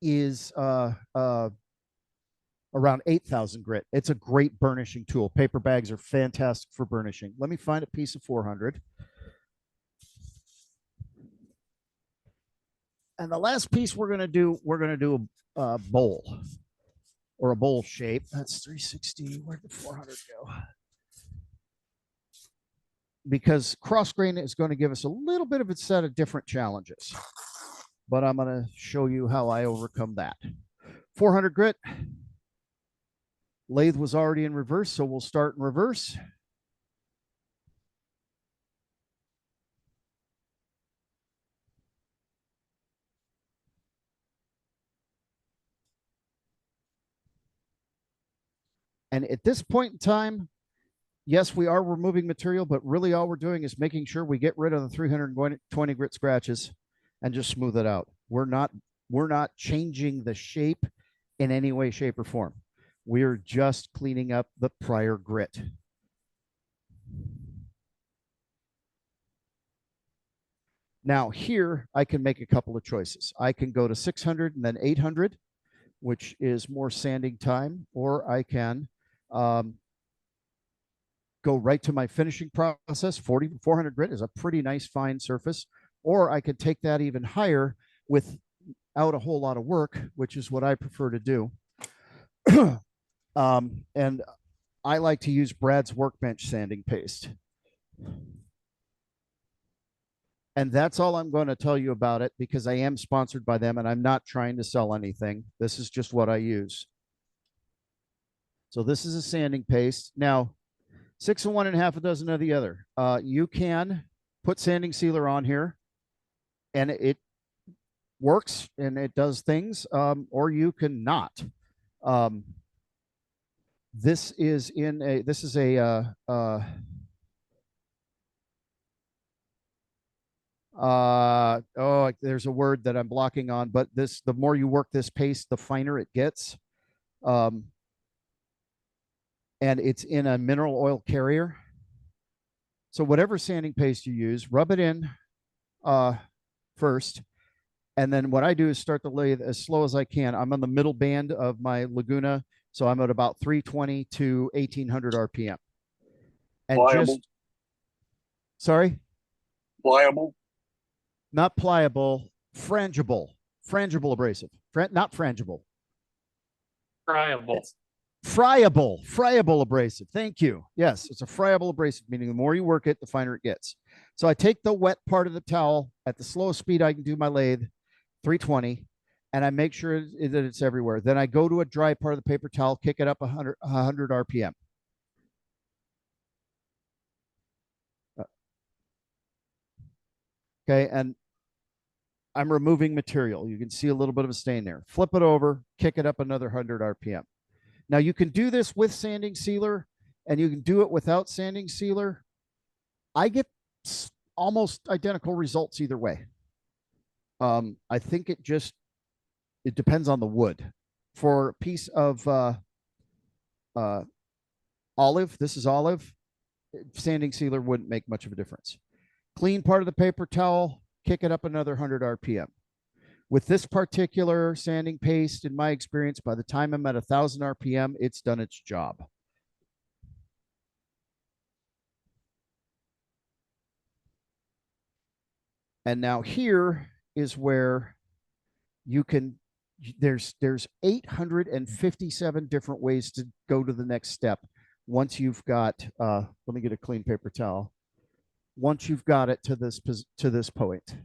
is around 8,000 grit. It's a great burnishing tool. Paper bags are fantastic for burnishing. Let me find a piece of 400. And the last piece we're going to do a bowl or a bowl shape. That's 360. Where'd the 400 go? Because cross grain is going to give us a little bit of a set of different challenges. But I'm going to show you how I overcome that. 400 grit. Lathe was already in reverse, so we'll start in reverse. And at this point in time, yes, we are removing material, but really all we're doing is making sure we get rid of the 320 grit scratches and just smooth it out. We're not changing the shape in any way, shape, or form. We're just cleaning up the prior grit. Now here, I can make a couple of choices. I can go to 600 and then 800, which is more sanding time, or I can go right to my finishing process. 400 grit is a pretty nice fine surface, or I could take that even higher without a whole lot of work, which is what I prefer to do. And I like to use Brad's Workbench sanding paste. And that's all I'm going to tell you about it, because I am sponsored by them and I'm not trying to sell anything. This is just what I use. So this is a sanding paste. Now, 6 of one and half a dozen of the other. You can put sanding sealer on here and it works and it does things, or you can not. This is a there's a word that I'm blocking on, but the more you work this paste, the finer it gets. And it's in a mineral oil carrier. So whatever sanding paste you use, rub it in first. And then what I do is start the lathe as slow as I can. I'm on the middle band of my Laguna, so I'm at about 320 to 1800 RPM. And Pliable. Sorry? Pliable. Not pliable, frangible. Frangible abrasive. Not frangible. Friable. It's friable abrasive. Thank you. Yes, it's a friable abrasive, meaning the more you work it, the finer it gets. So I take the wet part of the towel at the slowest speed I can do my lathe, 320, and I make sure that it's everywhere. Then I go to a dry part of the paper towel, kick it up 100 RPM. Okay, and I'm removing material. You can see a little bit of a stain there. Flip it over, kick it up another 100 RPM. Now you can do this with sanding sealer and you can do it without sanding sealer. I get almost identical results either way. I think it depends on the wood. For a piece of olive, this is olive, sanding sealer wouldn't make much of a difference. Clean part of the paper towel, kick it up another 100 RPM. With this particular sanding paste, in my experience, by the time I'm at 1,000 RPM, it's done its job. And now here is where you can, there's 857 different ways to go to the next step. Once you've got, let me get a clean paper towel. Once you've got it to this point.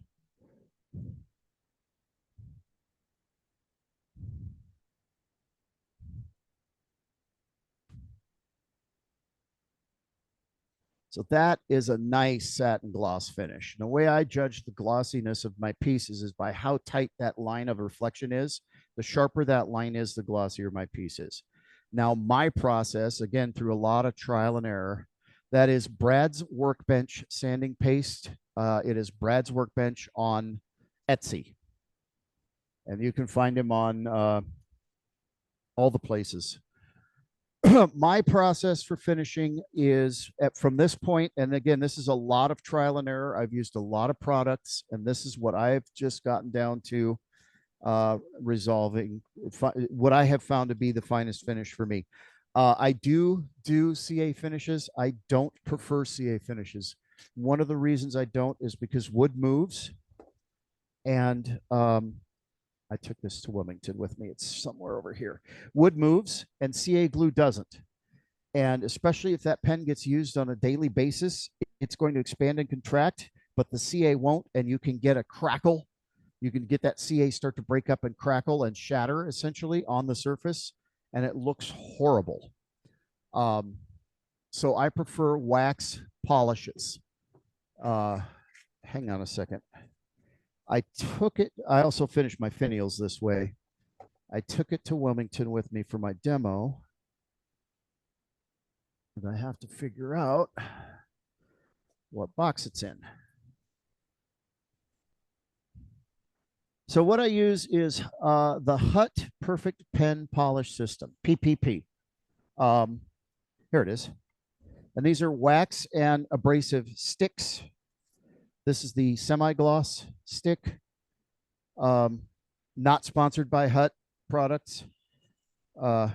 So that is a nice satin gloss finish. And the way I judge the glossiness of my pieces is by how tight that line of reflection is. The sharper that line is, the glossier my piece is. Now, my process, again, through a lot of trial and error, that is Brad's Workbench sanding paste. It is Brad's Workbench on Etsy. And you can find him on all the places. My process for finishing is from this point, and again, this is a lot of trial and error. I've used a lot of products, and this is what I've just gotten down to resolving what I have found to be the finest finish for me. I do CA finishes. I don't prefer CA finishes. One of the reasons I don't is because wood moves, and I took this to Wilmington with me. It's somewhere over here. Wood moves and CA glue doesn't. And especially if that pen gets used on a daily basis, it's going to expand and contract, but the CA won't, and you can get a crackle. You can get that CA start to break up and crackle and shatter essentially on the surface, and it looks horrible. So I prefer wax polishes. Hang on a second. I also finished my finials this way. I took it to Wilmington with me for my demo. And I have to figure out what box it's in. So what I use is the Hut Perfect Pen Polish System, PPP. Here it is. And these are wax and abrasive sticks. This is the semi-gloss stick. Not sponsored by Hut products. But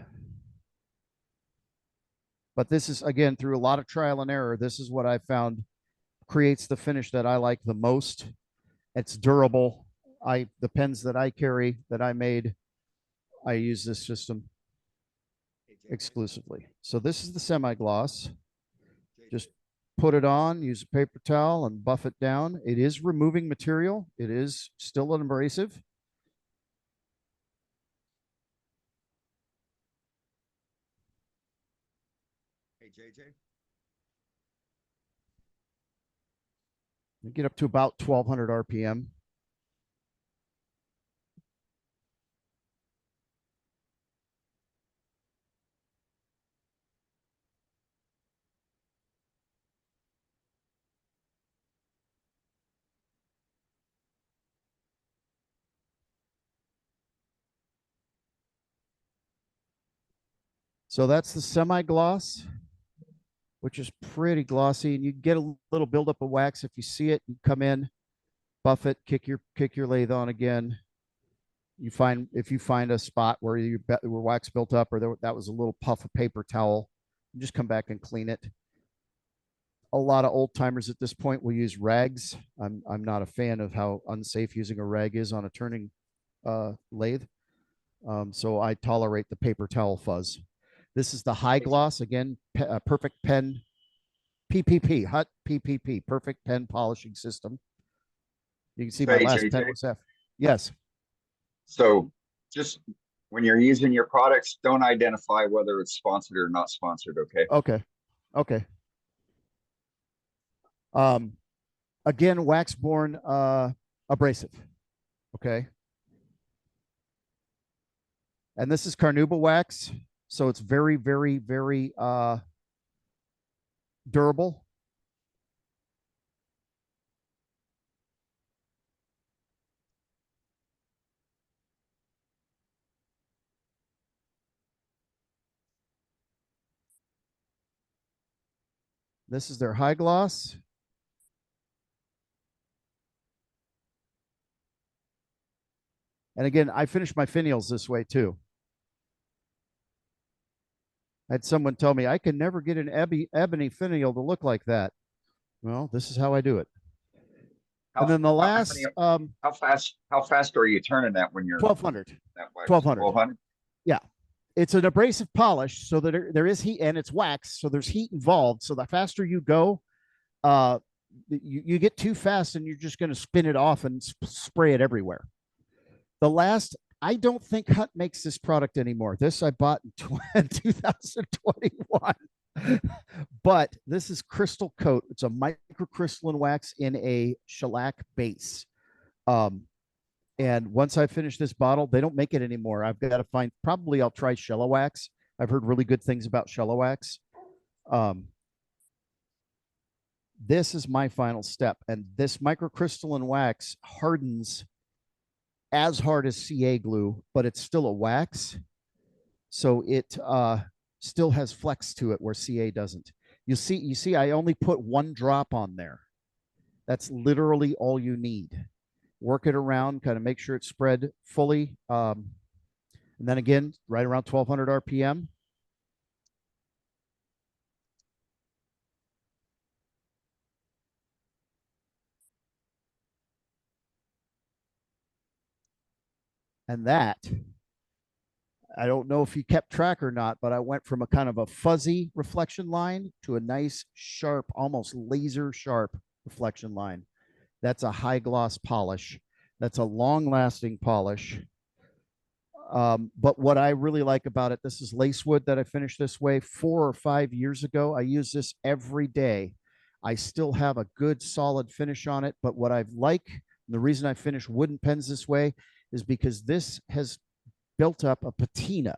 this is, again, through a lot of trial and error, this is what I found creates the finish that I like the most. It's durable. The pens that I carry, that I made, I use this system exclusively. So this is the semi-gloss. Just put it on, use a paper towel and buff it down. It is removing material. It is still an abrasive. Hey, JJ. You get up to about 1200 RPM. So that's the semi-gloss, which is pretty glossy, and you get a little buildup of wax. If you see it, you come in, buff it, kick your lathe on again. If you find a spot where where wax built up, or that was a little puff of paper towel, you just come back and clean it. A lot of old timers at this point will use rags. I'm not a fan of how unsafe using a rag is on a turning lathe. So I tolerate the paper towel fuzz. This is the high gloss, again, perfect pen, PPP, Hut PPP, perfect pen polishing system. You can see my last pen was F. Yes. So just when you're using your products, don't identify whether it's sponsored or not sponsored, okay? Okay. Okay. Again, wax-borne abrasive. Okay. And this is carnauba wax. So it's very, very, very durable. This is their high gloss. And again, I finished my finials this way too. I had someone tell me I can never get an ebony finial to look like that. Well, this is how I do it. And then the last, how fast are you turning that when you're 1200? That wax? 1200. 1200? Yeah. It's an abrasive polish, so that there is heat, and it's wax, so there's heat involved. So the faster you go, you get too fast, and you're just going to spin it off and spray it everywhere. The last, I don't think Hut makes this product anymore. This I bought in 2021. But this is Crystal Coat. It's a microcrystalline wax in a shellac base. And once I finish this bottle, they don't make it anymore. I've got to find, probably I'll try Shella Wax. I've heard really good things about Shella Wax. This is my final step. And this microcrystalline wax hardens as hard as CA glue, but it's still a wax. So it still has flex to it where CA doesn't. You see, I only put 1 drop on there. That's literally all you need. Work it around, kind of make sure it's spread fully. And then again, right around 1200 RPM. And that, I don't know if you kept track or not, but I went from a kind of a fuzzy reflection line to a nice, sharp, almost laser sharp reflection line. That's a high gloss polish. That's a long lasting polish. But what I really like about it, this is lace wood that I finished this way 4 or 5 years ago. I use this every day. I still have a good solid finish on it. But what I like, the reason I finish wooden pens this way is because this has built up a patina.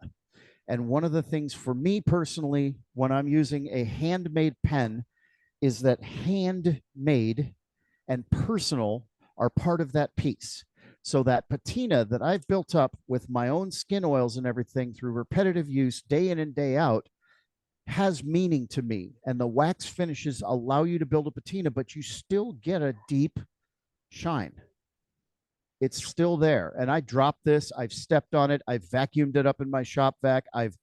And one of the things for me personally, when I'm using a handmade pen, is that handmade and personal are part of that piece. So that patina that I've built up with my own skin oils and everything through repetitive use day in and day out has meaning to me. And the wax finishes allow you to build a patina, but you still get a deep shine. It's still there. And I dropped this. I've stepped on it. I've vacuumed it up in my shop vac. I've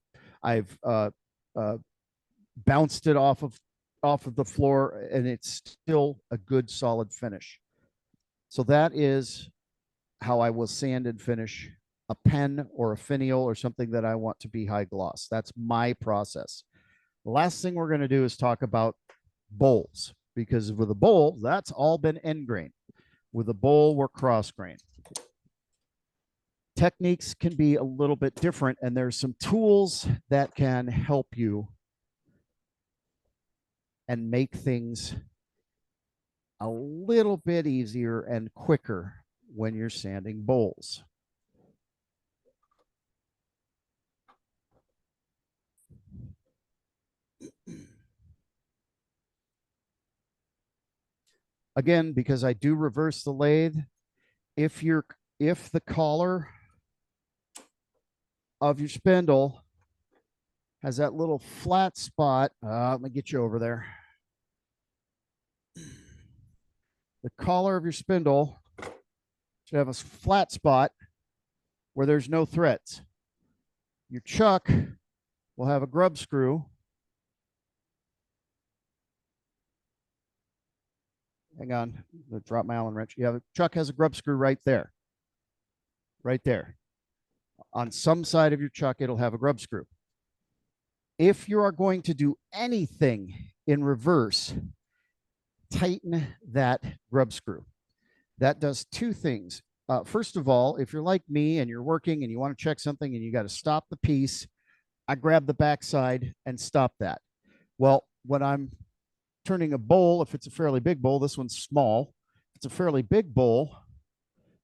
bounced it off of the floor, and it's still a good solid finish. So that is how I will sand and finish a pen or a finial or something that I want to be high gloss. That's my process. The last thing we're going to do is talk about bowls, because with a bowl, that's all been end grain. With a bowl, we're cross grain. Techniques can be a little bit different, and there's some tools that can help you and make things a little bit easier and quicker when you're sanding bowls. Again, because I do reverse the lathe, if the collar of your spindle has that little flat spot, let me get you over there. The collar of your spindle should have a flat spot where there's no threads. Your chuck will have a grub screw. Hang on, I'll drop my Allen wrench. Yeah, the chuck has a grub screw right there. Right there. On some side of your chuck, it'll have a grub screw. If you are going to do anything in reverse, tighten that grub screw. That does 2 things. First of all, if you're like me and you're working and you want to check something and you got to stop the piece, I grab the backside and stop that. Well, when I'm turning a bowl, if it's a fairly big bowl, this one's small. If it's a fairly big bowl,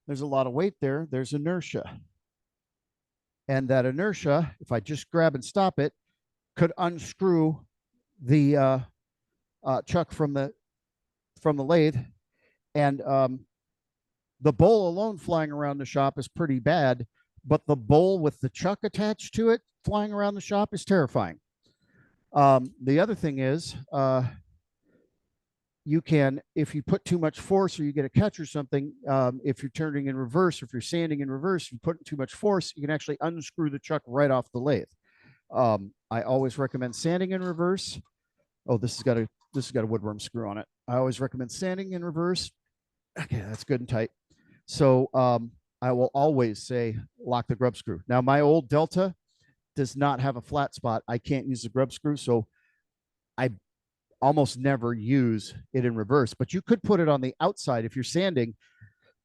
there's a lot of weight there. There's inertia. And that inertia, if I just grab and stop it, could unscrew the chuck from the lathe. And the bowl alone flying around the shop is pretty bad, but the bowl with the chuck attached to it flying around the shop is terrifying. The other thing is, you can, if you put too much force or you get a catch or something, if you're turning in reverse, or if you're sanding in reverse, you put too much force, you can actually unscrew the chuck right off the lathe. I always recommend sanding in reverse. Oh, this has got a woodworm screw on it. I always recommend sanding in reverse. Okay, that's good and tight. So I will always say lock the grub screw. Now, my old Delta does not have a flat spot. I can't use the grub screw, so I almost never use it in reverse. But you could put it on the outside if you're sanding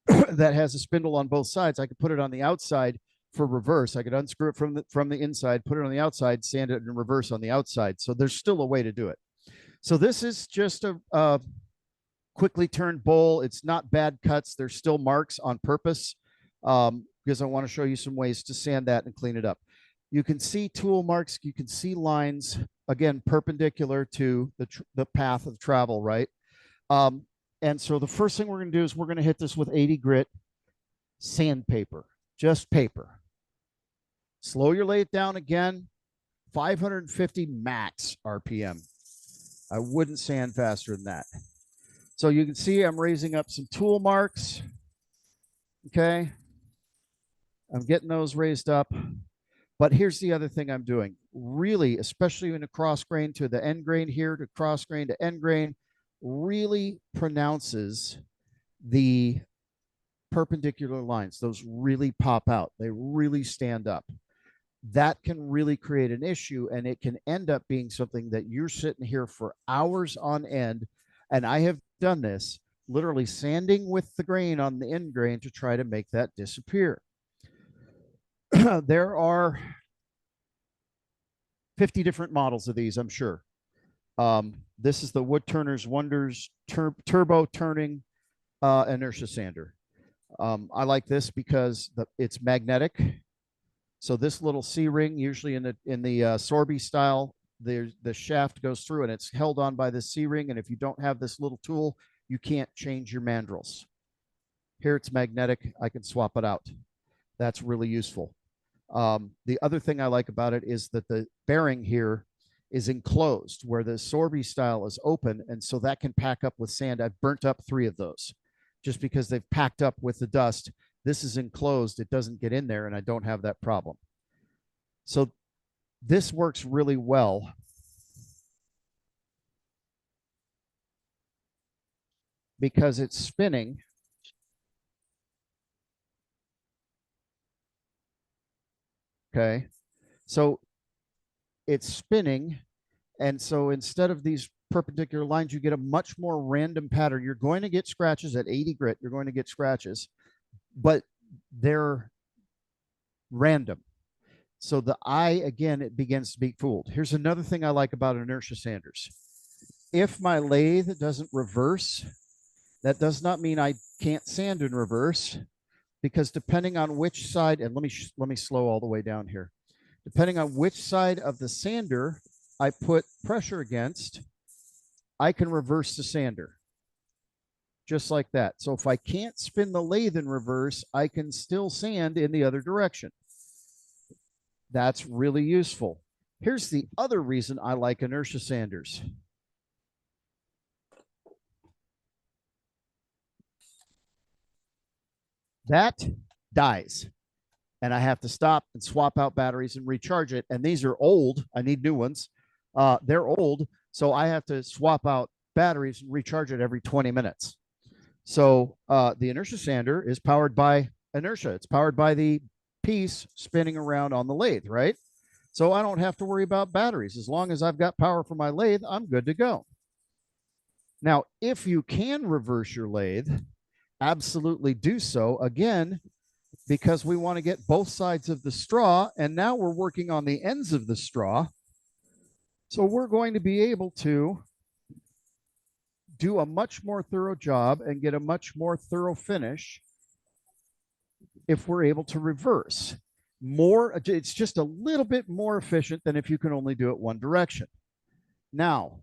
that has a spindle on both sides. I could put it on the outside for reverse. I could unscrew it from the inside, put it on the outside, sand it in reverse on the outside. So there's still a way to do it. So this is just a quickly turned bowl. It's not bad cuts. There's still marks on purpose because I want to show you some ways to sand that and clean it up. You can see tool marks. You can see lines, again, perpendicular to the path of travel, right? And so the first thing we're going to do is we're going to hit this with 80 grit sandpaper, just paper. Slow your lathe down again. 550 max RPM. I wouldn't sand faster than that. So you can see I'm raising up some tool marks. Okay. I'm getting those raised up. But here's the other thing I'm doing. Really, especially in the cross grain to the end grain here, to cross grain to end grain, really pronounces the perpendicular lines. Those really pop out. They really stand up. That can really create an issue, and it can end up being something that you're sitting here for hours on end. And I have done this, literally sanding with the grain on the end grain to try to make that disappear. There are 50 different models of these, I'm sure. This is the Woodturners Wonders Turbo Turning Inertia Sander. I like this because it's magnetic. So this little C-ring, usually in the Sorby style, the shaft goes through and it's held on by this C-ring. And if you don't have this little tool, you can't change your mandrels. Here it's magnetic. I can swap it out. That's really useful. The other thing I like about it is that the bearing here is enclosed, where the Sorby style is open, and so that can pack up with sand. I've burnt up 3 of those just because they've packed up with the dust. This is enclosed. It doesn't get in there, and I don't have that problem. So this works really well. Because it's spinning. Okay, so it's spinning, and so instead of these perpendicular lines, you get a much more random pattern. You're going to get scratches at 80 grit. You're going to get scratches, but they're random. So the eye, again, it begins to be fooled. Here's another thing I like about inertia sanders. If my lathe doesn't reverse, that does not mean I can't sand in reverse. Because depending on which side, and let me slow all the way down here. Depending on which side of the sander I put pressure against, I can reverse the sander. Just like that. So if I can't spin the lathe in reverse, I can still sand in the other direction. That's really useful. Here's the other reason I like inertia sanders. That dies, and I have to stop and swap out batteries and recharge it. And these are old. I need new ones. They're old, so I have to swap out batteries and recharge it every 20 minutes. So the inertia sander is powered by inertia. It's powered by the piece spinning around on the lathe, right? So I don't have to worry about batteries. As long as I've got power for my lathe, I'm good to go. Now, if you can reverse your lathe, absolutely do so, again, because we want to get both sides of the straw, and now we're working on the ends of the straw. So we're going to be able to do a much more thorough job and get a much more thorough finish if we're able to reverse. It's just a little bit more efficient than if you can only do it one direction. Now,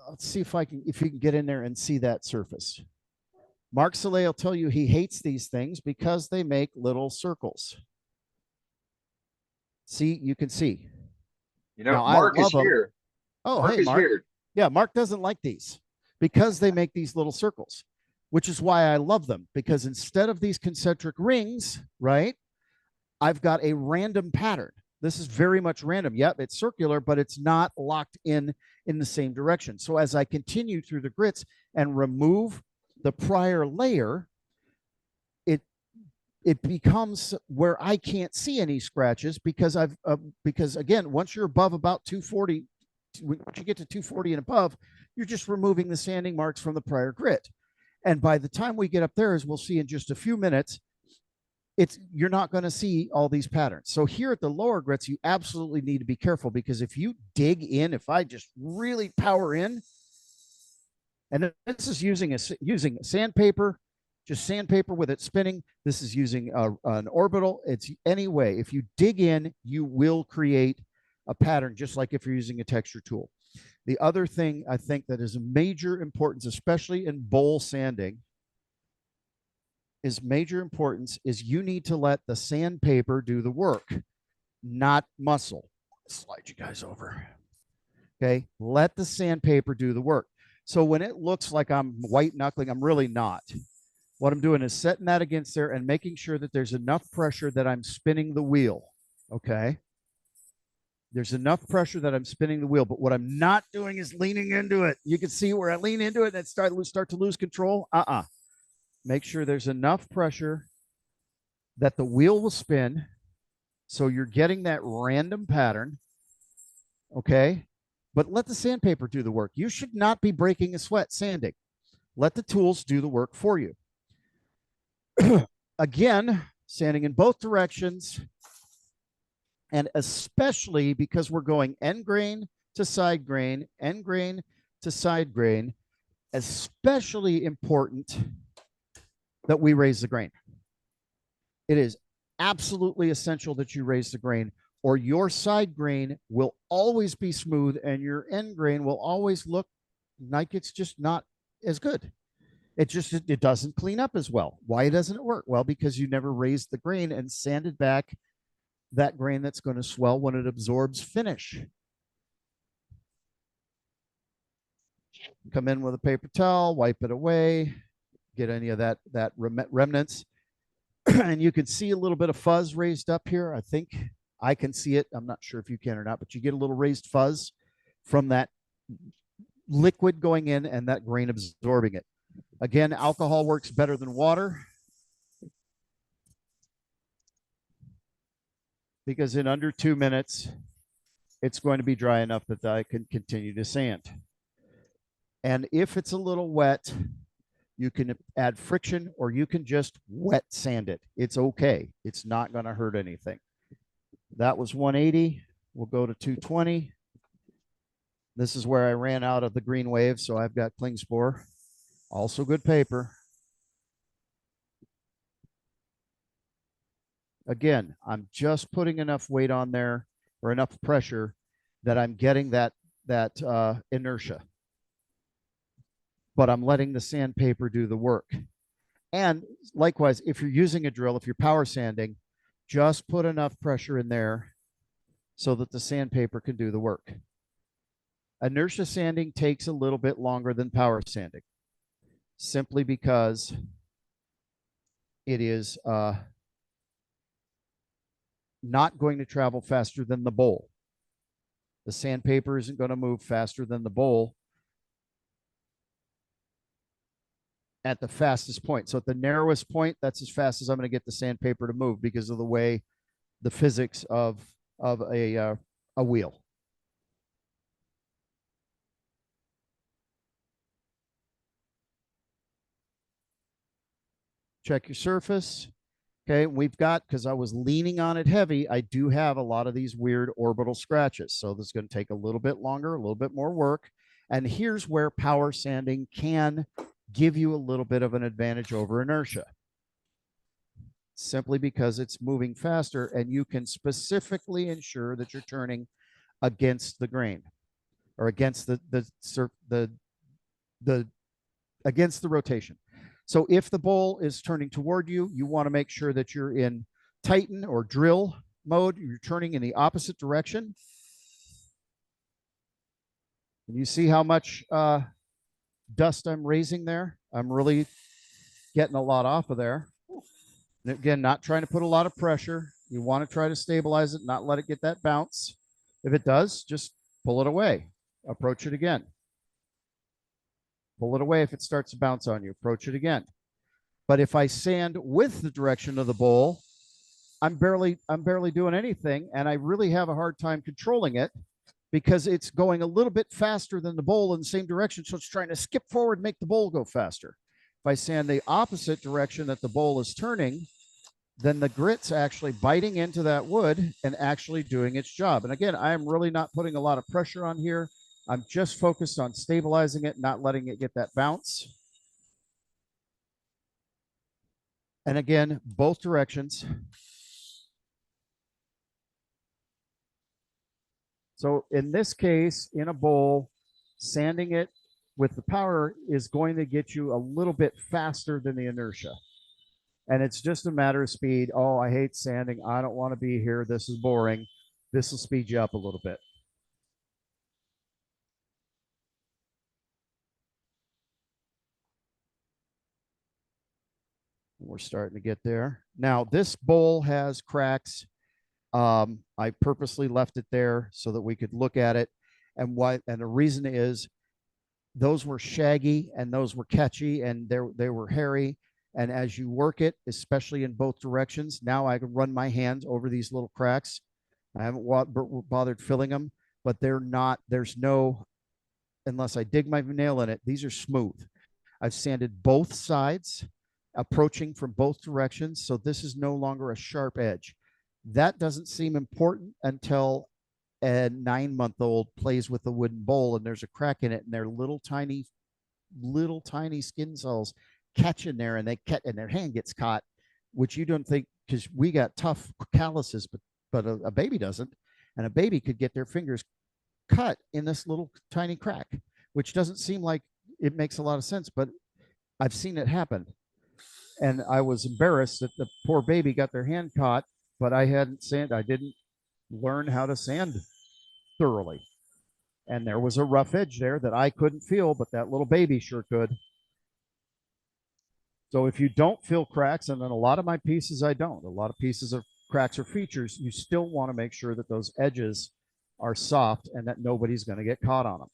let's see if you can get in there and see that surface. Mark Soleil will tell you he hates these things because they make little circles. See, you can see. You know, Now, Mark is here. Oh, Mark hey, is Mark. here. Yeah, Mark doesn't like these because they make these little circles, which is why I love them, because instead of these concentric rings, right, I've got a random pattern. This is very much random. Yep, it's circular, but it's not locked in the same direction. So as I continue through the grits and remove the prior layer, it becomes where I can't see any scratches because because again, once you're above about 240, once you get to 240 and above, you're just removing the sanding marks from the prior grit. And by the time we get up there, as we'll see in just a few minutes, you're not going to see all these patterns. So here at the lower grits, you absolutely need to be careful, because if you dig in, if I just really power in, and this is using sandpaper, just sandpaper with it spinning. This is using an orbital. It's any way. If you dig in, you will create a pattern, just like if you're using a texture tool. The other thing I think that is a major importance, especially in bowl sanding, is you need to let the sandpaper do the work, not muscle. Slide you guys over. Okay, let the sandpaper do the work. So when it looks like I'm white knuckling, I'm really not. What I'm doing is setting that against there and making sure that there's enough pressure that I'm spinning the wheel. Okay. There's enough pressure that I'm spinning the wheel, but what I'm not doing is leaning into it. You can see where I lean into it and it start to lose control. Make sure there's enough pressure that the wheel will spin. So you're getting that random pattern. Okay. But let the sandpaper do the work. You should not be breaking a sweat sanding. Let the tools do the work for you. Again, sanding in both directions. And especially because we're going end grain to side grain, end grain to side grain, especially important that we raise the grain. It is absolutely essential that you raise the grain, or your side grain will always be smooth and your end grain will always look like it's just not as good. It doesn't clean up as well. Why doesn't it work? Well, because you never raised the grain and sanded back that grain that's going to swell when it absorbs finish. Come in with a paper towel, wipe it away, get any of that remnants. And you can see a little bit of fuzz raised up here. I think I can see it. I'm not sure if you can or not, but you get a little raised fuzz from that liquid going in and that grain absorbing it. Again, alcohol works better than water because in under 2 minutes, it's going to be dry enough that I can continue to sand. And if it's a little wet, you can add friction or you can just wet sand it. It's okay. It's not going to hurt anything. That was 180. We'll go to 220. This is where I ran out of the green wave, so I've got Klingspor. Also good paper. Again, I'm just putting enough weight on there or enough pressure that I'm getting that inertia. But I'm letting the sandpaper do the work. And likewise, if you're using a drill, if you're power sanding, just put enough pressure in there so that the sandpaper can do the work. Inertia sanding takes a little bit longer than power sanding, simply because it is not going to travel faster than the bowl. The sandpaper isn't going to move faster than the bowl at the fastest point. So at the narrowest point, that's as fast as I'm going to get the sandpaper to move because of the way the physics of a wheel. Check your surface. Okay, we've got, because I was leaning on it heavy, I do have a lot of these weird orbital scratches. So this is going to take a little bit longer, a little bit more work. And here's where power sanding can give you a little bit of an advantage over inertia. Simply because it's moving faster and you can specifically ensure that you're turning against the grain or against against the rotation. So if the bowl is turning toward you, you want to make sure that you're in tighten or drill mode. You're turning in the opposite direction. And you see how much dust I'm raising there? I'm really getting a lot off of there. And again, not trying to put a lot of pressure. You want to try to stabilize it, not let it get that bounce. If it does, just pull it away. Approach it again. Pull it away if it starts to bounce on you. Approach it again. But if I sand with the direction of the bowl, I'm barely doing anything, and I really have a hard time controlling it because it's going a little bit faster than the bowl in the same direction, so it's trying to skip forward and make the bowl go faster. If I sand the opposite direction that the bowl is turning, then the grit's actually biting into that wood and actually doing its job. And again, I'm really not putting a lot of pressure on here. I'm just focused on stabilizing it, not letting it get that bounce. And again, both directions. So in this case, in a bowl, sanding it with the power is going to get you a little bit faster than the inertia. And it's just a matter of speed. Oh, I hate sanding. I don't want to be here. This is boring. This will speed you up a little bit. We're starting to get there. Now, this bowl has cracks. I purposely left it there so that we could look at it. And the reason is those were shaggy and those were catchy and they were hairy. And as you work it, especially in both directions, now I can run my hands over these little cracks. I haven't bothered filling them, but there's no, unless I dig my nail in it, these are smooth. I've sanded both sides, approaching from both directions. So this is no longer a sharp edge. That doesn't seem important until a 9-month-old plays with a wooden bowl and there's a crack in it and their little tiny skin cells catch in there and their hand gets caught, which you don't think, because we got tough calluses, but a baby doesn't. And a baby could get their fingers cut in this little tiny crack, which doesn't seem like it makes a lot of sense, but I've seen it happen. And I was embarrassed that the poor baby got their hand caught, but I didn't learn how to sand thoroughly. And there was a rough edge there that I couldn't feel, but that little baby sure could. So if you don't feel cracks, and then a lot of my pieces I don't, a lot of pieces of cracks or features, you still want to make sure that those edges are soft and that nobody's going to get caught on them.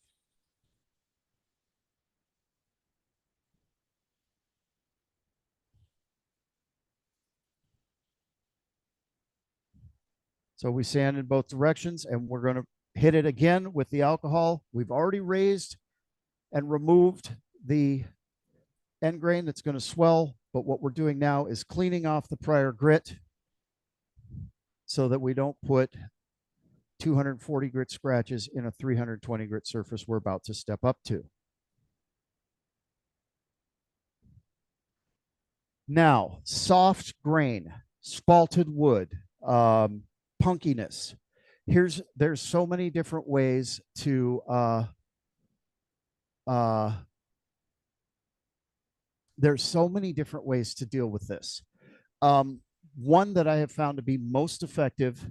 So we sand in both directions, and we're going to hit it again with the alcohol. We've already raised and removed the end grain that's going to swell, but what we're doing now is cleaning off the prior grit so that we don't put 240 grit scratches in a 320 grit surface we're about to step up to. Now, soft grain, spalted wood, punkiness. There's so many different ways to deal with this. One that I have found to be most effective,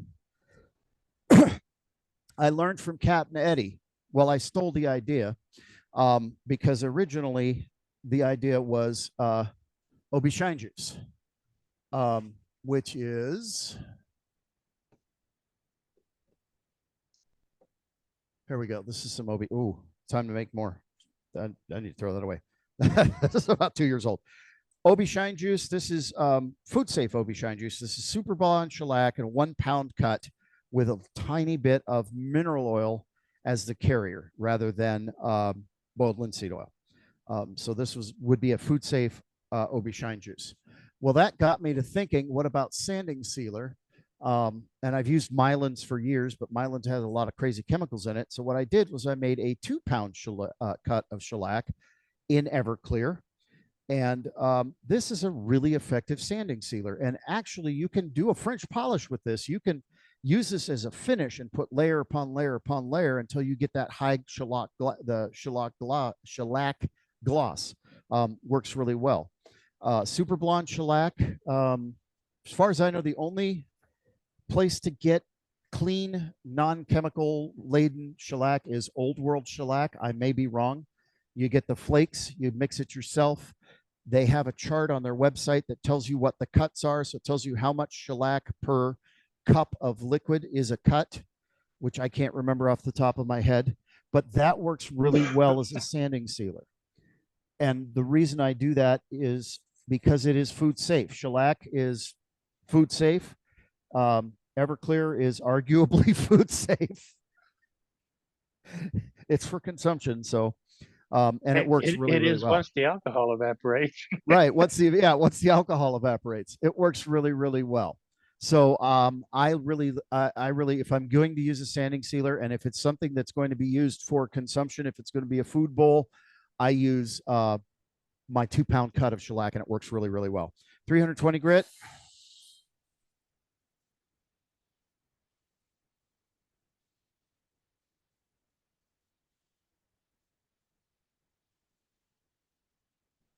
I learned from Captain Eddie. Well, I stole the idea because originally the idea was Obi Shine Juice, which is, here we go. This is some Obi. Ooh, time to make more. I need to throw that away. This is about 2 years old. Obi Shine Juice. This is food safe Obi Shine Juice. This is super blonde shellac and a 1 pound cut with a tiny bit of mineral oil as the carrier rather than boiled linseed oil. So this would be a food safe Obi Shine Juice. Well, that got me to thinking, what about sanding sealer? And I've used Mylands for years, but Mylands has a lot of crazy chemicals in it. So what I did was I made a 2 pound cut of shellac in Everclear. And this is a really effective sanding sealer. And actually, you can do a French polish with this. You can use this as a finish and put layer upon layer upon layer until you get that high shellac gloss. Works really well. Super blonde shellac. As far as I know, the only place to get clean, non-chemical laden shellac is Old World shellac. I may be wrong. You get the flakes, you mix it yourself. They have a chart on their website that tells you what the cuts are. So it tells you how much shellac per cup of liquid is a cut, which I can't remember off the top of my head, but that works really well as a sanding sealer. And the reason I do that is because it is food safe. Shellac is food safe. Everclear is arguably food safe. It's for consumption. So, and it works really well. Once the alcohol evaporates. Right. Once the alcohol evaporates, it works really, really well. So I really, if I'm going to use a sanding sealer, and if it's something that's going to be used for consumption, if it's going to be a food bowl, I use my 2 pound cut of shellac, and it works really, really well. 320 grit.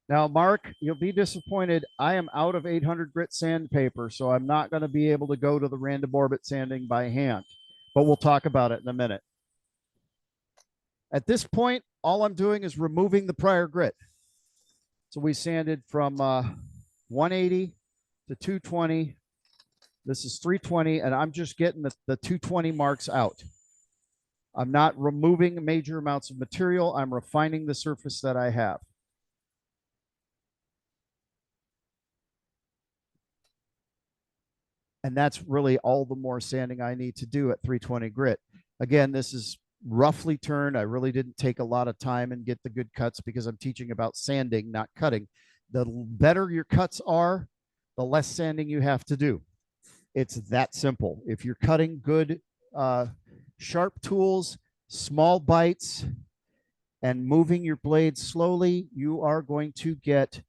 Now, Mark, you'll be disappointed. I am out of 800 grit sandpaper, so I'm not going to be able to go to the random orbit sanding by hand. but we'll talk about it in a minute. At this point, all I'm doing is removing the prior grit. So we sanded from 180 to 220. This is 320, and I'm just getting the 220 marks out. I'm not removing major amounts of material. I'm refining the surface that I have. And that's really all the more sanding I need to do at 320 grit. Again, this is roughly turned. I really didn't take a lot of time and get the good cuts because I'm teaching about sanding, not cutting. The better your cuts are, the less sanding you have to do. It's that simple. If you're cutting good, sharp tools, small bites, and moving your blade slowly, you are going to get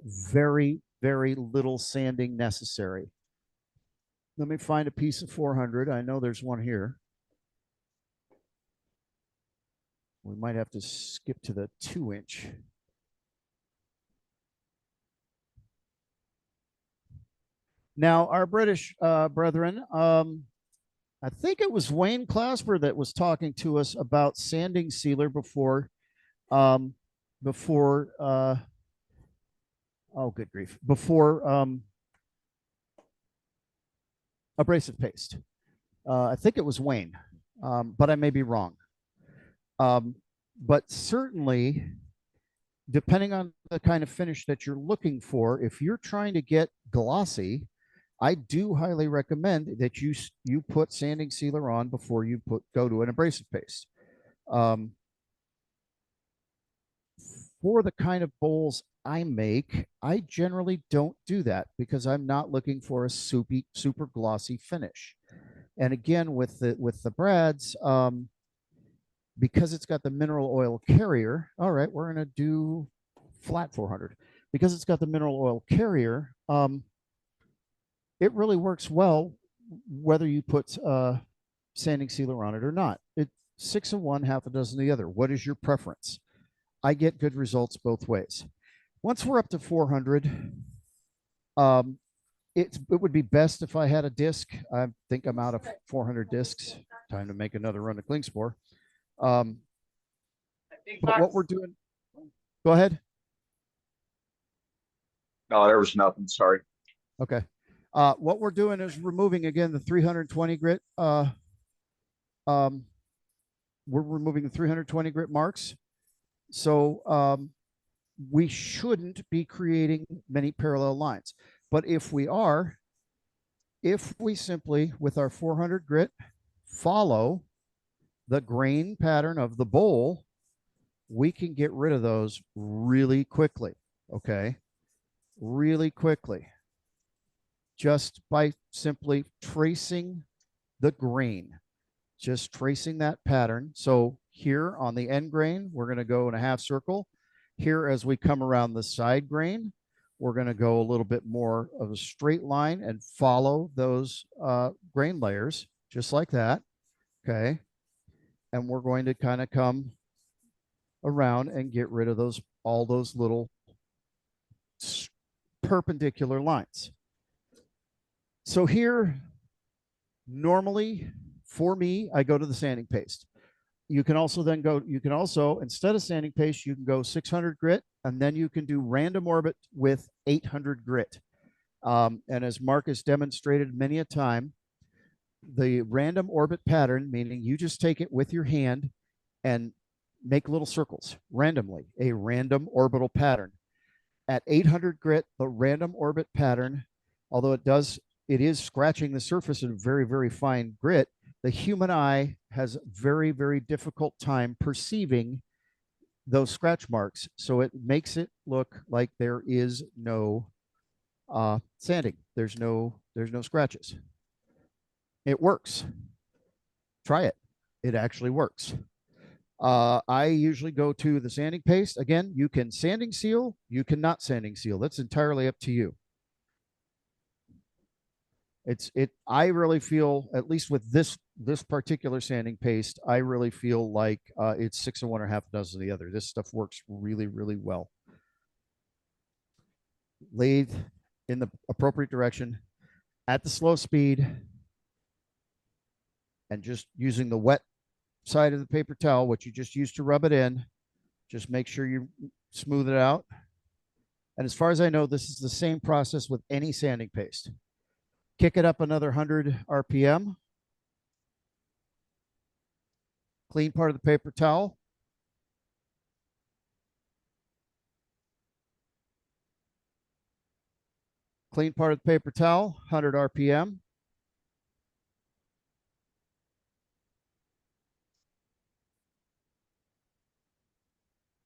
very, very little sanding necessary. Let me find a piece of 400. I know there's one here. We might have to skip to the 2-inch. Now, our British brethren, I think it was Wayne Clasper that was talking to us about sanding sealer before, oh, good grief, before abrasive paste. I think it was Wayne, but I may be wrong. But certainly, depending on the kind of finish that you're looking for, if you're trying to get glossy, I do highly recommend that you put sanding sealer on before you go to an abrasive paste. For the kind of bowls I make, I generally don't do that because I'm not looking for a super glossy finish. And again, with the brads, because it's got the mineral oil carrier. All right, we're gonna do flat 400 because it's got the mineral oil carrier. It really works well whether you put sanding sealer on it or not. It's 6 of one, half a dozen of the other. What is your preference? I get good results both ways. Once we're up to 400, it would be best if I had a disc. I think I'm out of 400 discs. Time to make another run of Klingspor. But what we're doing, go ahead. No, there was nothing. Sorry. Okay. What we're doing is removing again the 320 grit. We're removing the 320 grit marks. So we shouldn't be creating many parallel lines. But if we are, if we simply, with our 400 grit, follow the grain pattern of the bowl, we can get rid of those really quickly. Okay. Really quickly. Just by simply tracing the grain, just tracing that pattern. So here on the end grain, we're going to go in a half circle. Here, as we come around the side grain, we're going to go a little bit more of a straight line and follow those grain layers, just like that. Okay. And we're going to kind of come around and get rid of all those little perpendicular lines. So here, normally for me, I go to the sanding paste. You can also then go, instead of sanding paste, you can go 600 grit, and then you can do random orbit with 800 grit. And as Marcus demonstrated many a time, the random orbit pattern, meaning you just take it with your hand and make little circles randomly, a random orbital pattern. At 800 grit, the random orbit pattern, although it is scratching the surface in very, very fine grit, the human eye has very, very difficult time perceiving those scratch marks. So it makes it look like there is no sanding. There's no scratches. It works. Try it. It actually works. I usually go to the sanding paste. Again, you can sanding seal, you cannot sanding seal. That's entirely up to you. I really feel, at least with this particular sanding paste, I really feel like it's 6 of one or half a dozen of the other. This stuff works really, really well. Lathe in the appropriate direction at the slow speed. and just using the wet side of the paper towel, which you just used to rub it in, just make sure you smooth it out. And as far as I know, this is the same process with any sanding paste. Kick it up another 100 RPM. Clean part of the paper towel. Clean part of the paper towel, 100 RPM.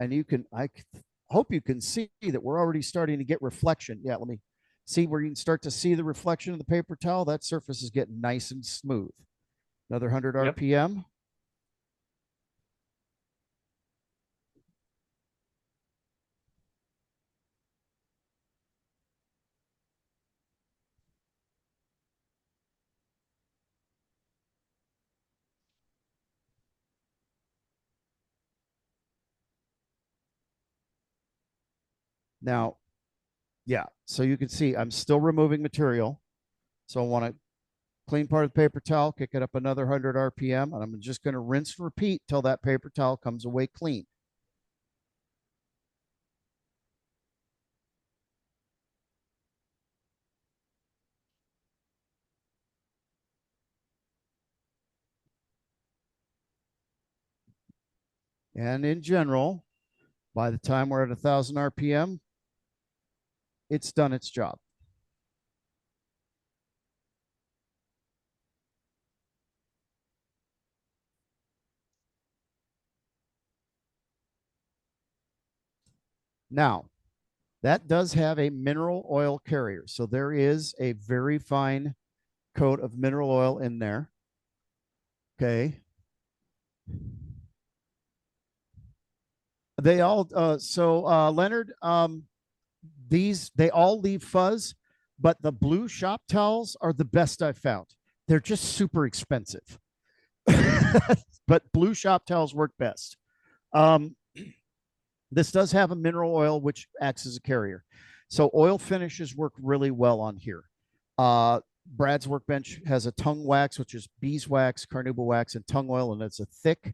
And you can, I hope you can see that we're already starting to get reflection. Yeah, let me see where you can start to see the reflection of the paper towel. That surface is getting nice and smooth. Another 100 Yep. RPM. Now, yeah, so you can see I'm still removing material. So I want to clean part of the paper towel, kick it up another 100 RPM, and I'm just going to rinse and repeat till that paper towel comes away clean. And in general, by the time we're at 1,000 RPM, it's done its job. Now, that does have a mineral oil carrier. So there is a very fine coat of mineral oil in there. Okay. They all, Leonard, they all leave fuzz, but the blue shop towels are the best I've found. They're just super expensive, but blue shop towels work best. This does have a mineral oil, which acts as a carrier. So oil finishes work really well on here. Brad's Workbench has a tongue wax, which is beeswax, carnauba wax, and tongue oil, and it's a thick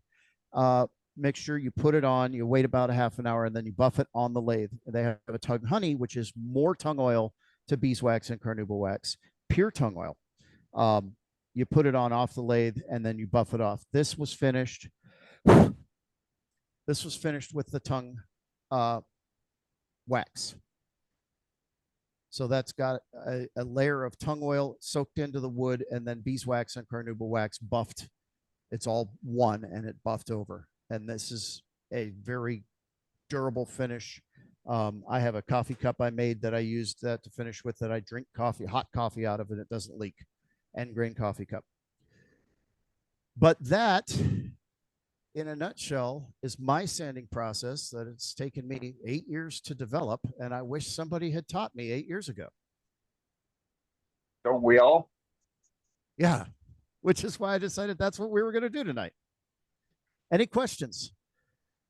mixture. You put it on, you wait about a half an hour, and then you buff it on the lathe. They have a tongue honey, which is more tongue oil to beeswax and carnauba wax, pure tongue oil. You put it on off the lathe, and then you buff it off. This was finished. This was finished with the tongue wax. So that's got a layer of tongue oil soaked into the wood, and then beeswax and carnauba wax buffed. It's all one, and it buffed over. And this is a very durable finish. I have a coffee cup I made that I used that to finish with, that I drink coffee, hot coffee out of, and it doesn't leak. End grain coffee cup. But that, in a nutshell, is my sanding process that it's taken me 8 years to develop, and I wish somebody had taught me 8 years ago. Don't we all? Yeah, which is why I decided that's what we were going to do tonight. Any questions?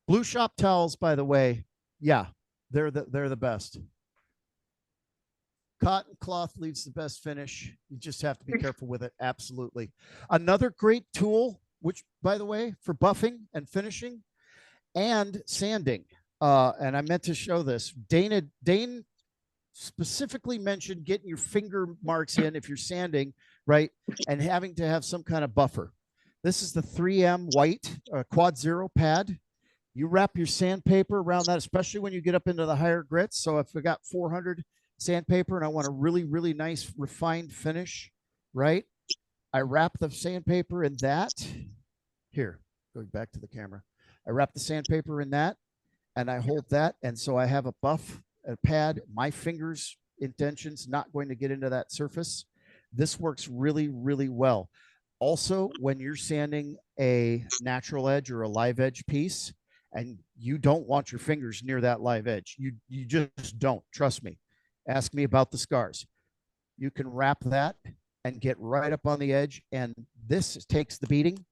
Blue shop towels, by the way, yeah, they're the best. Cotton cloth leaves the best finish. You just have to be careful with it. Absolutely. Another great tool, which, by the way, for buffing and finishing and sanding. And I meant to show this. Dane specifically mentioned getting your finger marks in if you're sanding, right? And having to have some kind of buffer. This is the 3M white quad zero pad. You wrap your sandpaper around that, especially when you get up into the higher grits. So if I got 400 sandpaper and I want a really, really nice refined finish, right? I wrap the sandpaper in that. Here, going back to the camera. I wrap the sandpaper in that, and I hold that. And so I have a buff, a pad, my fingers indentions not going to get into that surface. This works really, really well. Also, when you're sanding a natural edge or a live edge piece, and you don't want your fingers near that live edge, you just don't. Trust me. Ask me about the scars. You can wrap that and get right up on the edge, and this takes the beating.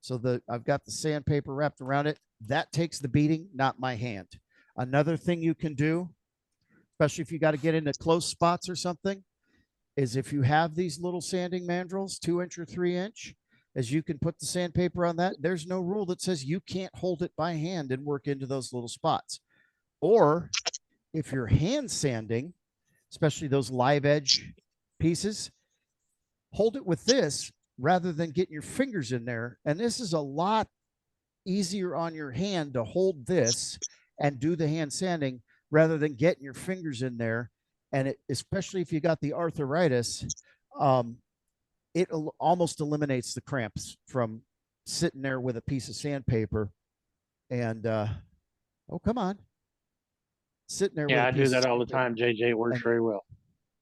So I've got the sandpaper wrapped around it. That takes the beating, not my hand. Another thing you can do, especially if you got to get into close spots or something, is if you have these little sanding mandrels, 2-inch or 3-inch, as you can put the sandpaper on that, there's no rule that says you can't hold it by hand and work into those little spots. Or if you're hand sanding, especially those live edge pieces, hold it with this rather than getting your fingers in there. And this is a lot easier on your hand to hold this and do the hand sanding rather than getting your fingers in there. And it, especially if you got the arthritis, it almost eliminates the cramps from sitting there with a piece of sandpaper. And oh, come on, sitting there. Yeah, with I do that all the time. JJ, it works very well.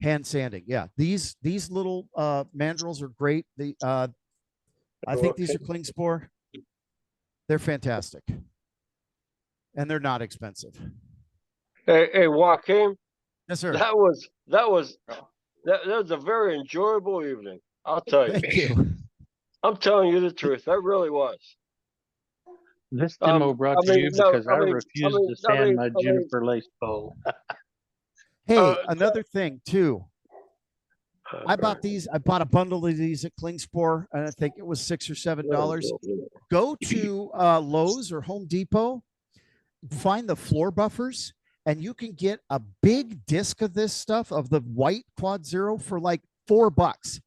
Hand sanding, yeah. These little mandrels are great. The I think these are Klingspor. They're fantastic, and they're not expensive. Hey, Joaquin, Yes, sir. that was a very enjoyable evening. I'll tell you. Thank you. I'm telling you the truth. That really was. This demo brought to you because I refuse to sand my juniper lace pole. Hey, another thing too. I bought these. I bought a bundle of these at Klingspor, and I think it was $6 or $7. Go to Lowe's or Home Depot, find the floor buffers, and you can get a big disc of this stuff, of the white Quad Zero, for like $4,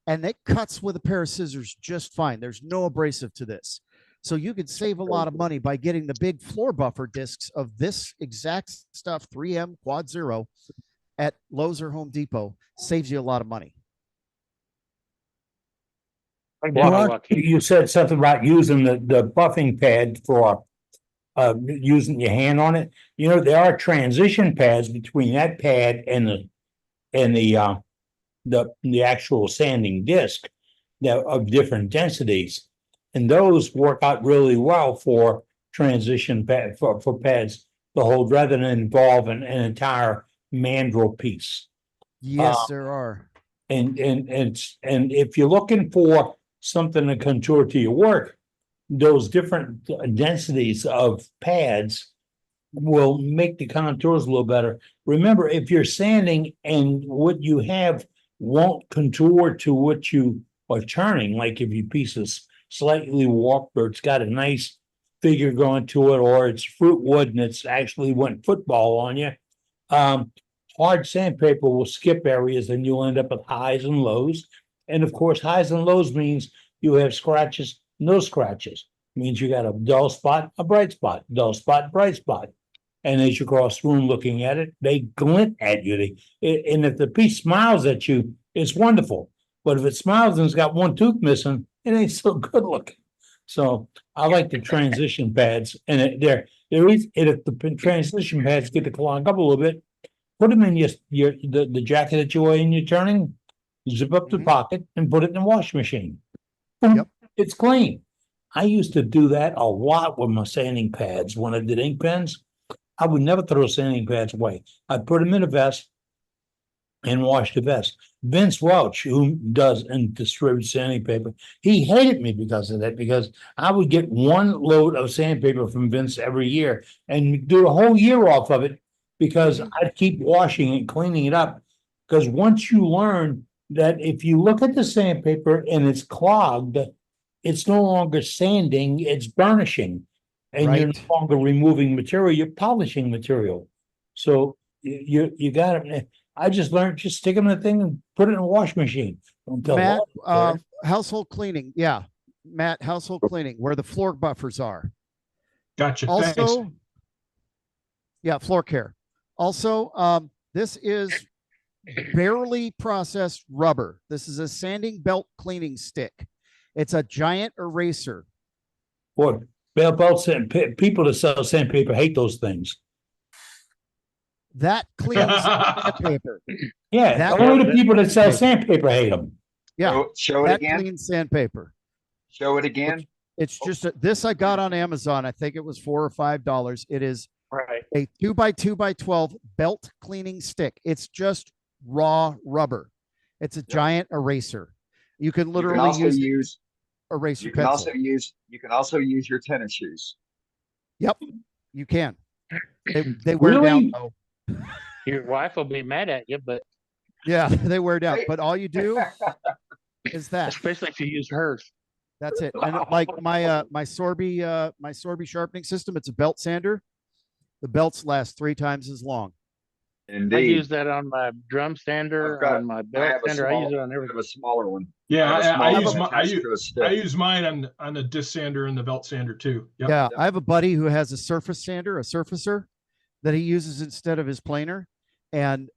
and it cuts with a pair of scissors just fine. There's no abrasive to this, so you could save a lot of money by getting the big floor buffer discs of this exact stuff, 3M Quad Zero, at Lowe's or Home Depot. Saves you a lot of money. You said something about using the buffing pad for using your hand on it. You know, there are transition pads between that pad and the actual sanding disc that of different densities, and those work out really well for transition pad for pads to hold rather than involve an entire mandrel piece. Yes, there are. And if you're looking for something to contour to your work, those different densities of pads will make the contours a little better. Remember, if you're sanding and what you have won't contour to what you are turning, like if your piece is slightly warped or it's got a nice figure going to it, or it's fruit wood and it's actually went football on you, hard sandpaper will skip areas and you'll end up with highs and lows. And of course, highs and lows means you have scratches, no scratches. It means you got a dull spot, a bright spot, dull spot, bright spot. And as you cross the room looking at it, they glint at you. And if the piece smiles at you, it's wonderful. But if it smiles and it's got one tooth missing, it ain't so good looking. So I like the transition pads. And there is, if the transition pads get to clog up a little bit, put them in the jacket that you wear in your turning, zip up the pocket and put it in the washing machine. Boom, Yep. It's clean. I used to do that a lot with my sanding pads when I did ink pens. I would never throw sanding pads away. I'd put them in a vest and wash the vest. Vince Welch, who does and distributes sandpaper, he hated me because of that, because I would get one load of sandpaper from Vince every year and do a whole year off of it, because I'd keep washing and cleaning it up. Because once you learn that if you look at the sandpaper and it's clogged, it's no longer sanding, it's burnishing. And you're no longer removing material, you're polishing material. So you got it. I just learned, just stick them in the thing and put it in a wash machine. Matt, household cleaning. Yeah. Matt, household cleaning, where the floor buffers are. Gotcha. Also, Thanks. yeah, floor care. Also, this is barely processed rubber. This is a sanding belt cleaning stick. It's a giant eraser. Boy, belts and people that sell sandpaper hate those things. That cleans sandpaper. Yeah, only the people that sell sandpaper hate them. Yeah, Show it that again. cleans sandpaper. Show it again. It's just this I got on Amazon. I think it was $4 or $5. It is a 2x2x12 belt cleaning stick. It's just raw rubber. It's a giant eraser. You can literally use eraser pencil. You can also use your tennis shoes. Yep, you can. They wear down though. Your wife will be mad at you, but Yeah, they wear down. But all you do is that. Especially if you use hers. That's it. And like my Sorby sharpening system, it's a belt sander. The belts last 3 times as long. I Indeed. use that on my drum sander, on my belt sander. I use it on I have everything. a smaller one. Yeah, I have a I use small my, one attached to a stick. I use mine on the disc sander and the belt sander too. Yep. Yeah, I have a buddy who has a surface sander, a surfacer that he uses instead of his planer, and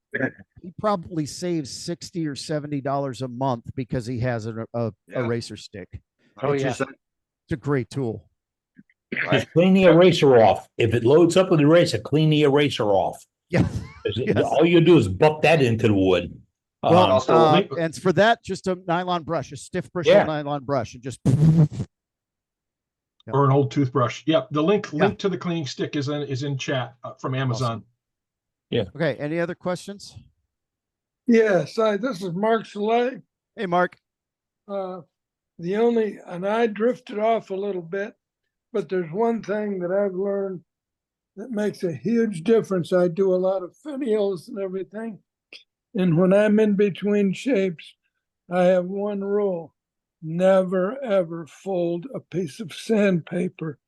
he probably saves $60 or $70 a month because he has a Yeah. eraser stick. Oh, yeah. It's a great tool. Right. Just clean the eraser off. If it loads up with the eraser, clean the eraser off. Yeah. Yes. All you do is butt that into the wood. Well, also- and for that, just a nylon brush, a stiff bristle Yeah. nylon brush, and just Or an old toothbrush. Yep. The link Yeah. to the cleaning stick is in chat from Amazon. okay. Any other questions? Yes, this is Mark Chalet. Hey, Mark. And I drifted off a little bit, but there's one thing that I've learned that makes a huge difference. I do a lot of finials and everything. And when I'm in between shapes, I have one rule: never ever fold a piece of sandpaper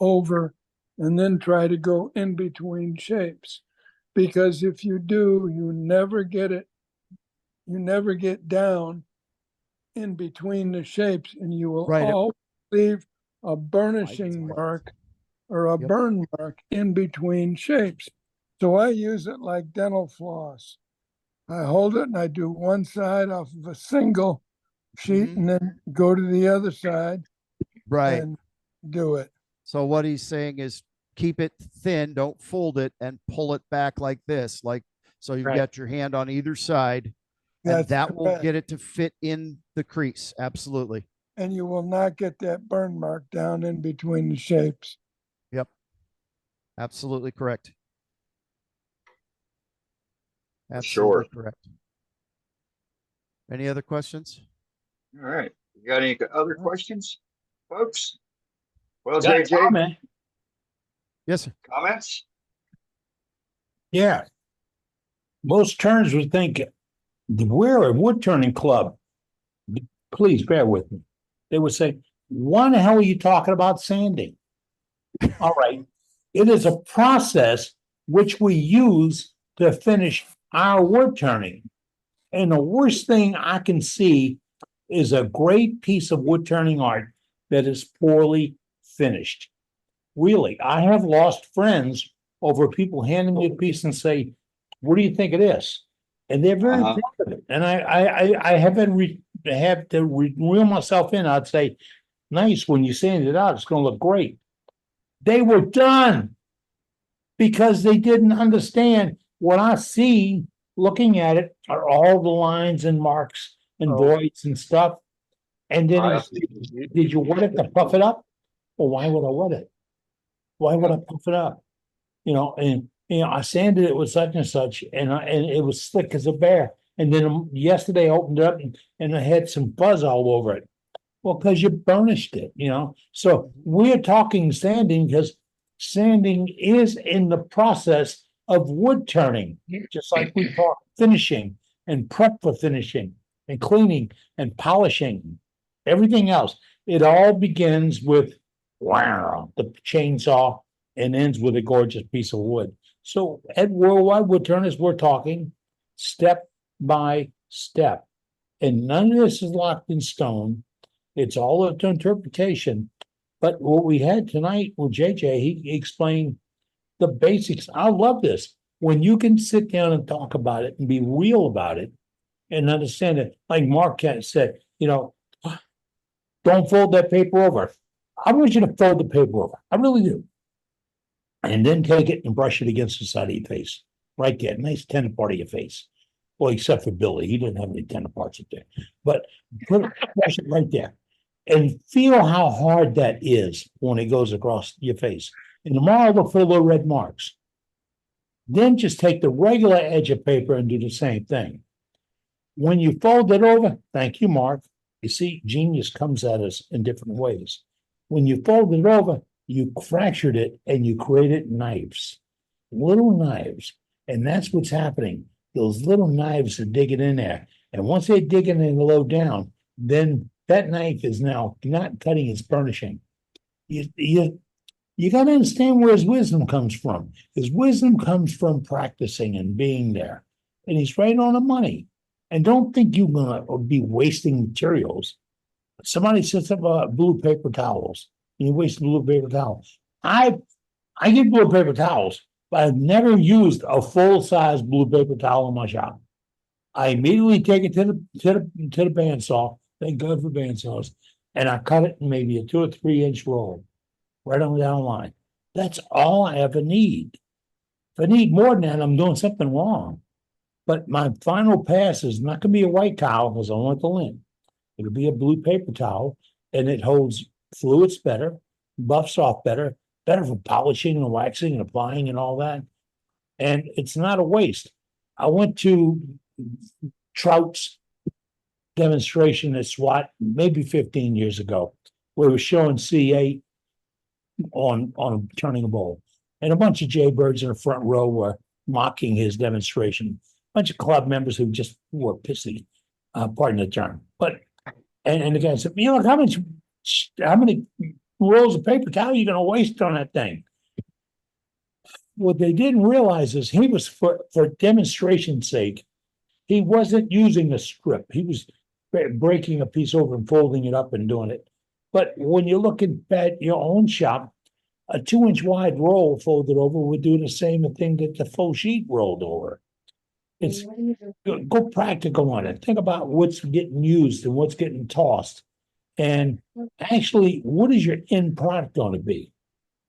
over and then try to go in between shapes. Because if you do, you never get down in between the shapes, and you will Right. always leave a burnishing mark or a Yep. burn mark in between shapes. So I use it like dental floss. I hold it and I do one side off of a single sheet Mhm. and then go to the other side Right. and do it. So what he's saying is keep it thin, don't fold it, and pull it back like this, like so you've Right. got your hand on either side, and That's that will correct. get it to fit in the crease. Absolutely. And you will not get that burn mark down in between the shapes. Absolutely correct. Sure. Absolutely correct. Any other questions? All right. You got any other questions, folks? Well, Got a JJ, comment? Yes, sir. comments? Yeah. Most turners would think we're a wood turning club. Please bear with me. They would say, why the hell are you talking about sanding? All right. It is a process which we use to finish our wood turning. And the worst thing I can see is a great piece of wood turning art that is poorly finished. Really, I have lost friends over people handing me a piece and say, what do you think of this? And they're very Uh-huh. proud of it. And I haven't have to reel myself in. I'd say, nice, when you sand it out, it's going to look great. They were done because they didn't understand what I see looking at it are all the lines and marks and voids and stuff. And then I I said, did you wet it to puff it up? Well, why would I wet it? Why would I puff it up? And I sanded it with such and such, and it was slick as a bear. And then yesterday I opened it up and I had some fuzz all over it. Well, because you burnished it, So we're talking sanding because sanding is in the process of wood turning, just like we talk finishing and prep for finishing and cleaning and polishing, everything else. It all begins with the chainsaw and ends with a gorgeous piece of wood. So at Worldwide Woodturners, we're talking step by step. And none of this is locked in stone. It's all up to interpretation. But what we had tonight with JJ, he explained the basics. I love this. When you can sit down and talk about it and be real about it and understand it, like Mark said, don't fold that paper over. I want you to fold the paper over. I really do. And then take it and brush it against the side of your face. Right there. Nice tender part of your face. Well, except for Billy. He didn't have any tender parts up there. But brush it right there. And feel how hard that is when it goes across your face. And tomorrow look for little red marks. Then just take the regular edge of paper and do the same thing. When you fold it over, thank you, Mark. You see, genius comes at us in different ways. When you fold it over, you fractured it and you created knives, little knives. And that's what's happening. those little knives to dig it in there. And once they dig it in low down, then that knife is now not cutting, it's burnishing. You got to understand where his wisdom comes from. His wisdom comes from practicing and being there. And he's right on the money. And don't think you're going to be wasting materials. Somebody sets up blue paper towels. And you waste blue paper towels. I get blue paper towels, but I've never used a full-size blue paper towel in my shop. I immediately take it to the bandsaw. Thank God for bandsaws. And I cut it in maybe a 2 or 3 inch roll, right on down the line. That's all I ever need. If I need more than that, I'm doing something wrong. But my final pass is not going to be a white towel because I want the lint. It'll be a blue paper towel, and it holds fluids better, buffs off better for polishing and waxing and applying and all that. And it's not a waste. I went to Trout's demonstration at SWAT maybe 15 years ago, where we were showing C8 on turning a bowl. And a bunch of jaybirds in the front row were mocking his demonstration. A bunch of club members who just were pissy, pardon the term. But and the guy said, you know, how many rolls of paper towel are you going to waste on that thing? What they didn't realize is he was, for demonstration's sake, he wasn't using a strip. He was breaking a piece over and folding it up and doing it. But when you look at your own shop, a 2 inch wide roll folded over would do the same thing that the full sheet rolled over. It's go practical on it. Think about what's getting used and what's getting tossed. And actually, what is your end product going to be?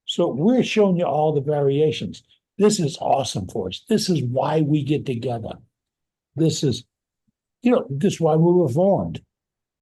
So we're showing you all the variations. This is awesome for us. This is why we get together. This is, this is why we were formed.